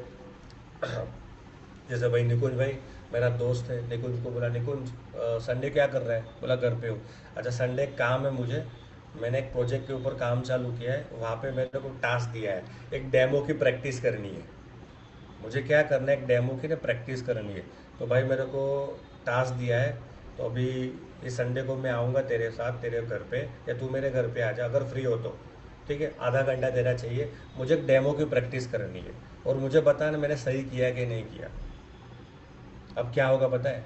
जैसे भाई निकुंज भाई मेरा दोस्त है, निकुंज को बोला, निकुंज संडे क्या कर रहा है? बोला घर पे हूँ। अच्छा संडे काम है मुझे, मैंने एक प्रोजेक्ट के ऊपर काम चालू किया है, वहाँ पे मेरे को टास्क दिया है, एक डेमो की प्रैक्टिस करनी है। मुझे क्या करना है, एक डेमो की ना प्रैक्टिस करनी है। तो भाई मेरे को टास्क दिया है, तो अभी इस संडे को मैं आऊँगा तेरे साथ तेरे घर पे, या तू मेरे घर पे आ जा अगर फ्री हो तो। ठीक है, आधा घंटा देना चाहिए, मुझे एक डेमो की प्रैक्टिस करनी है, और मुझे बताना मैंने सही किया कि नहीं किया। अब क्या होगा पता है?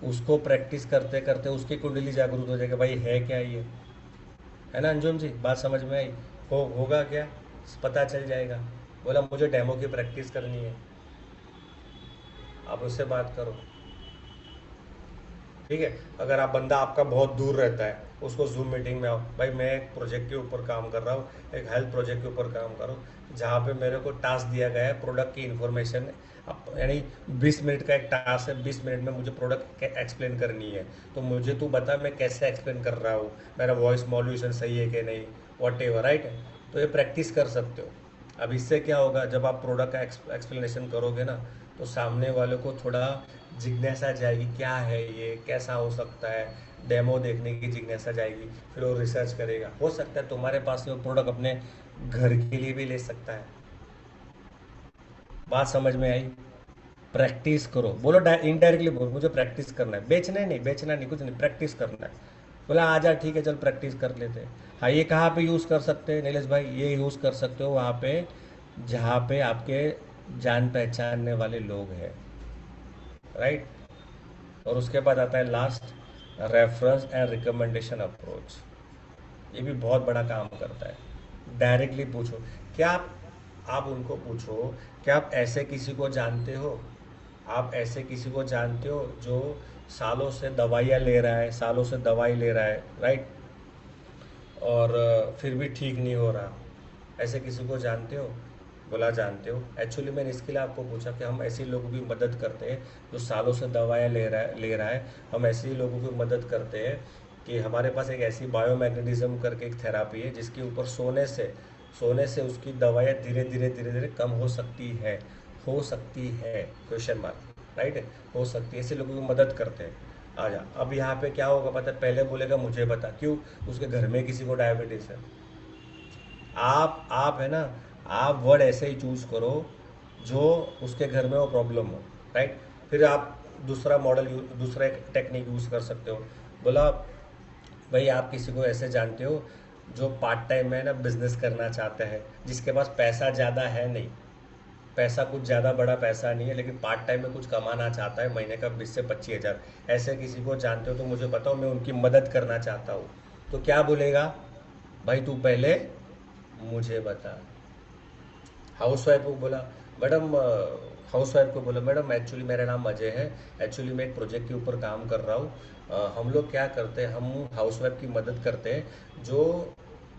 उसको प्रैक्टिस करते करते उसकी कुंडली जागरूक हो जाएगी, भाई है क्या ये। है ना अंजुम जी, बात समझ में आई? होगा क्या, पता चल जाएगा। बोला मुझे डेमो की प्रैक्टिस करनी है, आप उससे बात करो। ठीक है, अगर आप बंदा आपका बहुत दूर रहता है, उसको जूम मीटिंग में आओ, भाई मैं एक प्रोजेक्ट के ऊपर काम कर रहा हूँ, एक हेल्थ प्रोजेक्ट के ऊपर काम कर रहा हूँ, जहाँ पे मेरे को टास्क दिया गया है प्रोडक्ट की इन्फॉर्मेशन, यानी 20 मिनट का एक टास्क है, 20 मिनट में मुझे प्रोडक्ट एक्सप्लेन करनी है। तो मुझे तू बता मैं कैसे एक्सप्लेन कर रहा हूँ, मेरा वॉइस मॉड्यूलेशन सही है कि नहीं, वॉट एवर, राइट। तो ये प्रैक्टिस कर सकते हो। अब इससे क्या होगा, जब आप प्रोडक्ट का एक्सप्लेनेशन करोगे ना, तो सामने वाले को थोड़ा जिज्ञासा जाएगी, क्या है ये, कैसा हो सकता है, डेमो देखने की जिज्ञासा जाएगी, फिर वो रिसर्च करेगा। हो सकता है तुम्हारे पास से वो प्रोडक्ट अपने घर के लिए भी ले सकता है। बात समझ में आई? प्रैक्टिस करो, बोलो इनडायरेक्टली बोलो, मुझे प्रैक्टिस करना है, बेचना ही नहीं, बेचना नहीं, कुछ नहीं, प्रैक्टिस करना है। बोला आ जा, ठीक है चल प्रैक्टिस कर लेते हैं। हाँ, ये कहाँ पे यूज़ कर सकते हैं नीलेश भाई? ये यूज़ कर सकते हो वहाँ पे जहाँ पे आपके जान पहचानने वाले लोग हैं, राइट। और उसके बाद आता है last, reference and recommendation approach. ये भी बहुत बड़ा काम करता है। डायरेक्टली पूछो, क्या आप उनको पूछो, क्या आप ऐसे किसी को जानते हो, आप ऐसे किसी को जानते हो जो सालों से दवाइयाँ ले रहा है, सालों से दवाई ले रहा है, राइट, और फिर भी ठीक नहीं हो रहा, ऐसे किसी को जानते हो? बोला जानते हो। एक्चुअली मैंने इसके लिए आपको पूछा कि हम ऐसे लोगों की मदद करते हैं जो सालों से दवाइयाँ ले रहा है। हम ऐसे ही लोगों की मदद करते हैं कि हमारे पास एक ऐसी बायोमैग्नेटिज्म करके एक थेरापी है, जिसके ऊपर सोने से उसकी दवाइयाँ धीरे धीरे धीरे धीरे कम हो सकती है क्वेश्चन मार्क, राइट। हो सकती है, ऐसे लोगों की मदद करते हैं। आ जा, अब यहाँ पे क्या होगा पता है? पहले बोलेगा मुझे बता, क्यों? उसके घर में किसी को डायबिटीज़ है। आप है ना, आप वर्ड ऐसे ही चूज करो जो उसके घर में वो प्रॉब्लम हो, राइट। फिर आप दूसरा एक टेक्निक यूज़ कर सकते हो। बोला भाई आप किसी को ऐसे जानते हो जो पार्ट टाइम में ना बिजनेस करना चाहता है, जिसके पास पैसा ज़्यादा है नहीं, पैसा कुछ ज़्यादा बड़ा पैसा नहीं है, लेकिन पार्ट टाइम में कुछ कमाना चाहता है महीने का 20 से 25 हज़ार। ऐसे किसी को जानते हो तो मुझे बताओ, मैं उनकी मदद करना चाहता हूँ। तो क्या बोलेगा? भाई तू पहले मुझे बता। हाउस वाइफ को बोला, मैडम हाउस वाइफ को बोला, मैडम एक्चुअली मेरा नाम अजय है, एक्चुअली मैं एक प्रोजेक्ट के ऊपर काम कर रहा हूँ। हम लोग क्या करते हैं, हम हाउस वाइफ की मदद करते हैं जो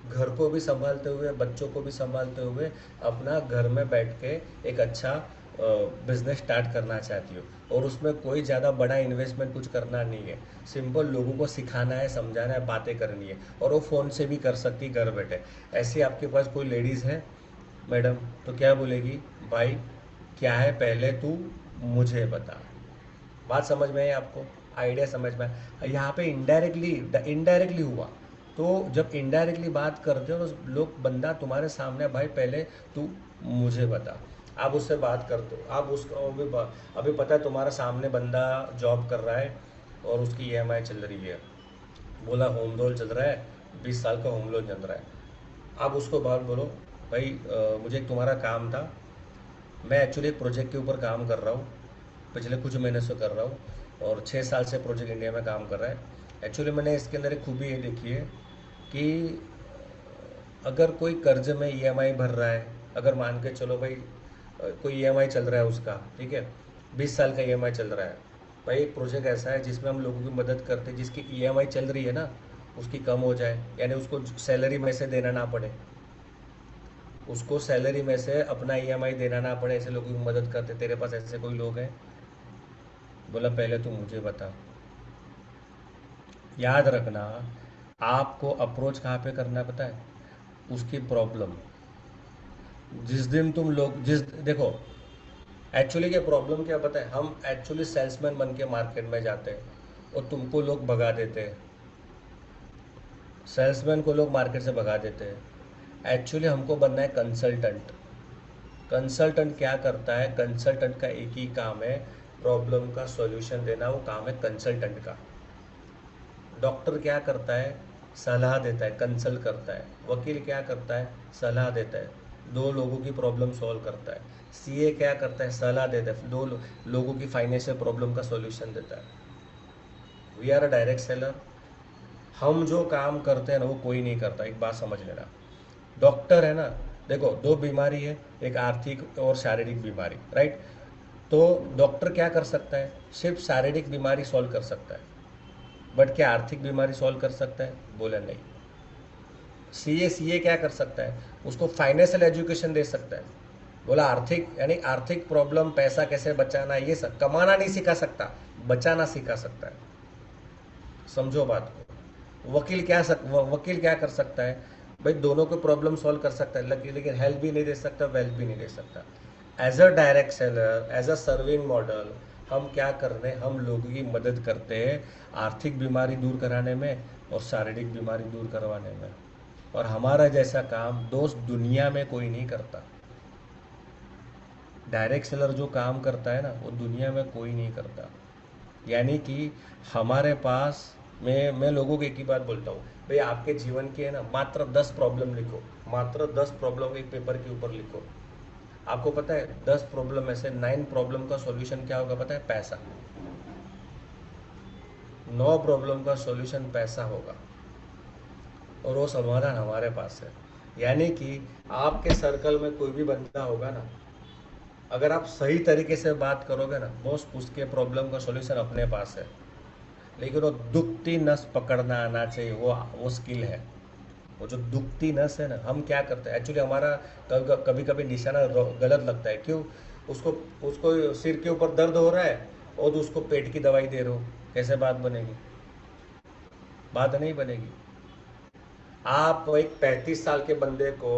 घर को भी संभालते हुए, बच्चों को भी संभालते हुए, अपना घर में बैठ के एक अच्छा बिजनेस स्टार्ट करना चाहती हो, और उसमें कोई ज़्यादा बड़ा इन्वेस्टमेंट कुछ करना नहीं है। सिंपल लोगों को सिखाना है, समझाना है, बातें करनी है, और वो फ़ोन से भी कर सकती घर बैठे। ऐसी आपके पास कोई लेडीज़ है मैडम, तो क्या बोलेगी? भाई क्या है, पहले तू मुझे बता। बात समझ में आई आपको? आइडिया समझ में आया? यहाँ पे इनडायरेक्टली हुआ। तो जब इनडायरेक्टली बात करते हो तो लोग, बंदा तुम्हारे सामने, भाई पहले तू मुझे बता। आप उससे बात करते हो, आप उसको अभी पता है तुम्हारे सामने बंदा जॉब कर रहा है और उसकी ईएमआई चल रही है। बोला होम लोन चल रहा है, 20 साल का होम लोन चल रहा है। आप उसको बात बोलो, भाई मुझे एक तुम्हारा काम था, मैं एक्चुअली एक प्रोजेक्ट के ऊपर काम कर रहा हूँ, पिछले कुछ महीने से कर रहा हूँ, और 6 साल से प्रोजेक्ट इंडिया में काम कर रहा है। एक्चुअली मैंने इसके अंदर एक खूबी ये देखी है कि अगर कोई कर्ज में ईएमआई भर रहा है, अगर मान के चलो भाई कोई ईएमआई चल रहा है उसका, ठीक है, 20 साल का ईएमआई चल रहा है। भाई एक प्रोजेक्ट ऐसा है जिसमें हम लोगों की मदद करते हैं, जिसकी ईएमआई चल रही है ना, उसकी कम हो जाए, यानी उसको सैलरी में से देना ना पड़े, उसको सैलरी में से अपना ईएमआई देना ना पड़े, ऐसे लोगों की मदद करते। तेरे पास ऐसे कोई लोग हैं? बोला पहले तू मुझे बता। याद रखना, आपको अप्रोच कहाँ पे करना है पता है? उसकी प्रॉब्लम। जिस दिन तुम लोग जिस देखो, एक्चुअली क्या प्रॉब्लम क्या पता है? हम एक्चुअली सेल्समैन बन के मार्केट में जाते हैं और तुमको लोग भगा देते हैं। सेल्समैन को लोग मार्केट से भगा देते हैं। एक्चुअली हमको बनना है कंसल्टेंट। कंसल्टेंट क्या करता है? कंसल्टेंट का एक ही काम है, प्रॉब्लम का सॉल्यूशन देना। वो काम है कंसल्टेंट का। डॉक्टर क्या करता है? सलाह देता है, कंसल्ट करता है। वकील क्या करता है? सलाह देता है, दो लोगों की प्रॉब्लम सॉल्व करता है। सीए क्या करता है? सलाह देता है, लोगों की फाइनेंशियल प्रॉब्लम का सॉल्यूशन देता है। We are a direct seller. हम जो काम करते हैं ना वो कोई नहीं करता, एक बात समझ लेना। डॉक्टर है ना, देखो दो बीमारी है, एक आर्थिक और शारीरिक बीमारी, राइट? तो डॉक्टर क्या कर सकता है? सिर्फ शारीरिक बीमारी सॉल्व कर सकता है, बट क्या आर्थिक बीमारी सॉल्व कर सकता है? बोले नहीं। सीए क्या कर सकता है? उसको फाइनेंशियल एजुकेशन दे सकता है। बोला आर्थिक यानी आर्थिक प्रॉब्लम, पैसा कैसे बचाना, ये सब कमाना नहीं सिखा सकता, बचाना सिखा सकता है। समझो बात को। वकील क्या कर सकता है? भाई दोनों को प्रॉब्लम सॉल्व कर सकता है, लेकिन हेल्प भी नहीं दे सकता, वेल्थ भी नहीं दे सकता। As a direct seller, as a serving model, हम क्या कर रहे हैं? हम लोगों की मदद करते हैं आर्थिक बीमारी दूर कराने में और शारीरिक बीमारी दूर करवाने में। और हमारा जैसा काम दोस्त दुनिया में कोई नहीं करता। डायरेक्ट सेलर जो काम करता है ना वो दुनिया में कोई नहीं करता। यानी कि हमारे पास, मैं लोगों को एक ही बात बोलता हूँ, भाई आपके जीवन की है ना मात्र 10 प्रॉब्लम लिखो। मात्र 10 प्रॉब्लम एक पेपर के ऊपर लिखो। आपको पता है 10 प्रॉब्लम में से 9 प्रॉब्लम का सॉल्यूशन क्या होगा पता है? पैसा। 9 प्रॉब्लम का सॉल्यूशन पैसा होगा, और वो समाधान हमारे पास है। यानी कि आपके सर्कल में कोई भी बंदा होगा ना, अगर आप सही तरीके से बात करोगे ना बॉस, उसके प्रॉब्लम का सॉल्यूशन अपने पास है। लेकिन वो दुखती नस पकड़ना आना चाहिए, वो स्किल है। वो जो दुखती नस है ना, हम क्या करते हैं एक्चुअली, हमारा कभी कभी निशाना गलत लगता है। क्यों? उसको उसको सिर के ऊपर दर्द हो रहा है और उसको पेट की दवाई दे रहे हो, कैसे बात बनेगी? बात नहीं बनेगी। आप एक 35 साल के बंदे को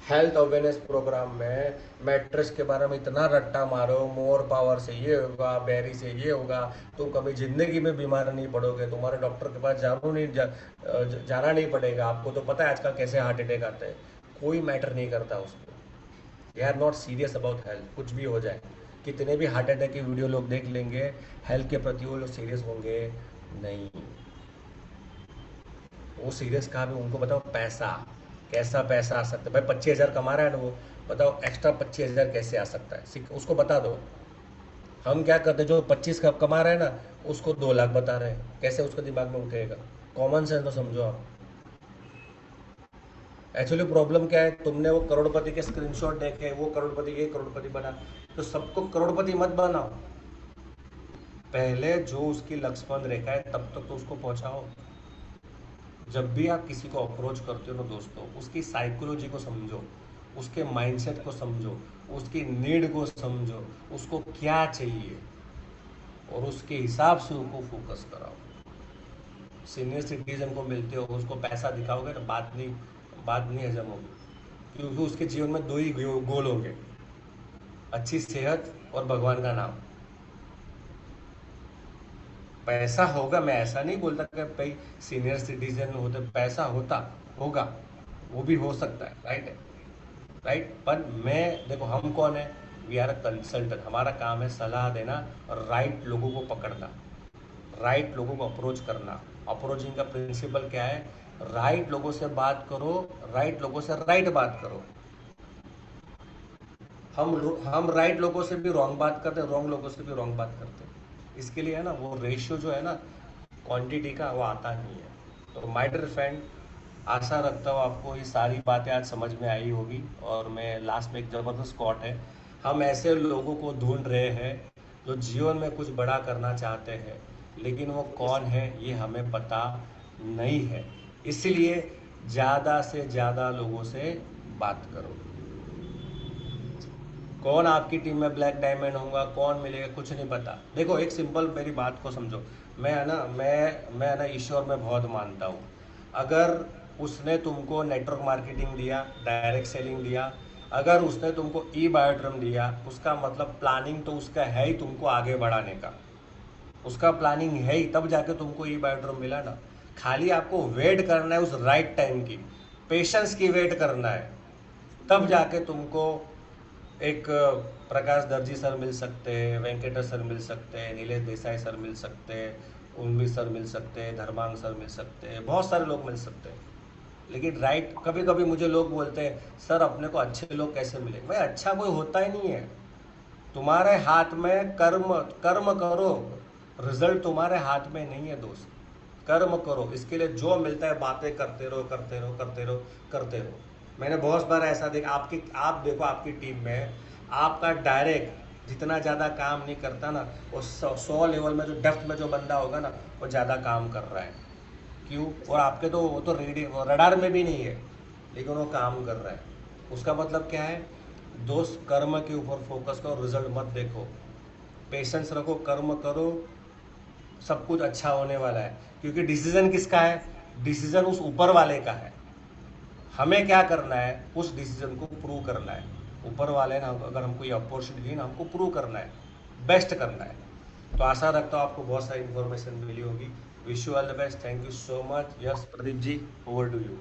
हेल्थ अवेयरनेस प्रोग्राम में मैट्रेस के बारे में इतना रट्टा मारो, मोर पावर से ये होगा, बेरी से ये होगा, तुम कभी जिंदगी में बीमार नहीं पड़ोगे, तुम्हारे डॉक्टर के पास जाना नहीं पड़ेगा। आपको तो पता है आजकल कैसे हार्ट अटैक आते हैं। कोई मैटर नहीं करता उसको। They are not serious about health. कुछ भी हो जाए, कितने भी हार्ट अटैक की वीडियो लोग देख लेंगे, हेल्थ के प्रति वो लोग सीरियस होंगे नहीं। वो सीरियस कहाँ पे? उनको बताओ पैसा, कैसा पैसा आ सकता है। भाई 25,000 कमा रहा है ना वो, बताओ एक्स्ट्रा 25,000 कैसे आ सकता है, उसको बता दो। हम क्या करते हैं, जो 25 का कमा रहा है ना उसको 2 लाख बता रहे हैं, कैसे उसके दिमाग में उठेगा? कॉमन सेंस तो समझो आप। एक्चुअली प्रॉब्लम क्या है, तुमने वो करोड़पति के स्क्रीनशॉट देखे, वो करोड़पति ये करोड़पति बना, तो सबको करोड़पति मत बनाओ। पहले जो उसकी लक्ष्मण रेखा है तब तक तो उसको पहुंचाओ। जब भी आप किसी को अप्रोच करते हो ना दोस्तों, उसकी साइकोलॉजी को समझो, उसके माइंडसेट को समझो, उसकी नीड को समझो, उसको क्या चाहिए, और उसके हिसाब से उसको फोकस कराओ। सीनियर सिटीजन को मिलते हो, उसको पैसा दिखाओगे तो बात नहीं हजम होगी। क्योंकि उसके जीवन में दो ही गोल होंगे, अच्छी सेहत और भगवान का नाम। पैसा होगा, मैं ऐसा नहीं बोलता कि भाई सीनियर सिटीजन होते पैसा होता होगा, वो भी हो सकता है, राइट है, राइट। पर मैं देखो, हम कौन है? We are a consultant. हमारा काम है सलाह देना और राइट लोगों को पकड़ना, राइट लोगों को अप्रोच करना। अप्रोचिंग का प्रिंसिपल क्या है? राइट लोगों से बात करो, राइट लोगों से राइट बात करो। हम राइट लोगों से भी रॉन्ग बात करते हैं, रॉन्ग लोगों से भी रॉन्ग बात करते हैं। इसके लिए है ना वो रेशियो जो है ना क्वांटिटी का, वो आता नहीं है। तो माय डियर फ्रेंड, आशा रखता हूँ आपको ये सारी बातें आज समझ में आई होगी। और मैं लास्ट में एक ज़बरदस्त कोट है, हम ऐसे लोगों को ढूंढ रहे हैं जो जीवन में कुछ बड़ा करना चाहते हैं, लेकिन वो कौन है ये हमें पता नहीं है। इसलिए ज़्यादा से ज़्यादा लोगों से बात करो। कौन आपकी टीम में ब्लैक डायमंड होगा, कौन मिलेगा, कुछ नहीं पता। देखो एक सिंपल मेरी बात को समझो। मैं है ना ईश्वर में बहुत मानता हूँ। अगर उसने तुमको नेटवर्क मार्केटिंग दिया, डायरेक्ट सेलिंग दिया, अगर उसने तुमको ई बायोड्रम दिया, उसका मतलब प्लानिंग तो उसका है ही तुमको आगे बढ़ाने का। उसका प्लानिंग है ही, तब जाके तुमको ई बायोड्रम मिला ना। खाली आपको वेट करना है उस राइट टाइम की, पेशेंस की वेट करना है। तब जाके तुमको एक प्रकाश दर्जी सर मिल सकते हैं, वेंकटेश सर मिल सकते हैं, नीलेश देसाई सर मिल सकते हैं, उर्मी सर मिल सकते हैं, धर्मांग सर मिल सकते हैं, बहुत सारे लोग मिल सकते हैं। लेकिन राइट, कभी कभी मुझे लोग बोलते हैं सर अपने को अच्छे लोग कैसे मिले। भाई अच्छा कोई होता ही नहीं है। तुम्हारे हाथ में कर्म, कर्म करो। रिजल्ट तुम्हारे हाथ में नहीं है दोस्त। कर्म करो, इसके लिए जो मिलता है बातें करते रहो, करते रहो, करते रहो, करते रहो। मैंने बहुत बार ऐसा देखा, आप देखो आपकी टीम में आपका डायरेक्ट जितना ज़्यादा काम नहीं करता ना, वो 100 लेवल में जो डेप्थ में जो बंदा होगा ना, वो ज़्यादा काम कर रहा है। क्यों? और आपके तो वो तो रडार में भी नहीं है, लेकिन वो काम कर रहा है। उसका मतलब क्या है? दोस्त कर्म के ऊपर फोकस करो, रिजल्ट मत देखो। पेशेंस रखो, कर्म करो, सब कुछ अच्छा होने वाला है। क्योंकि डिसीजन किसका है? डिसीजन उस ऊपर वाले का है। हमें क्या करना है? उस डिसीजन को प्रूव करना है। ऊपर वाले ने अगर हमको ये अपॉर्चुनिटी दी ना, हमको प्रूव करना है, बेस्ट करना है। तो आशा रखता हूँ आपको बहुत सारी इन्फॉर्मेशन मिली होगी। Wish you all the best. Thank you so much. Yes Pradeep ji, over to you.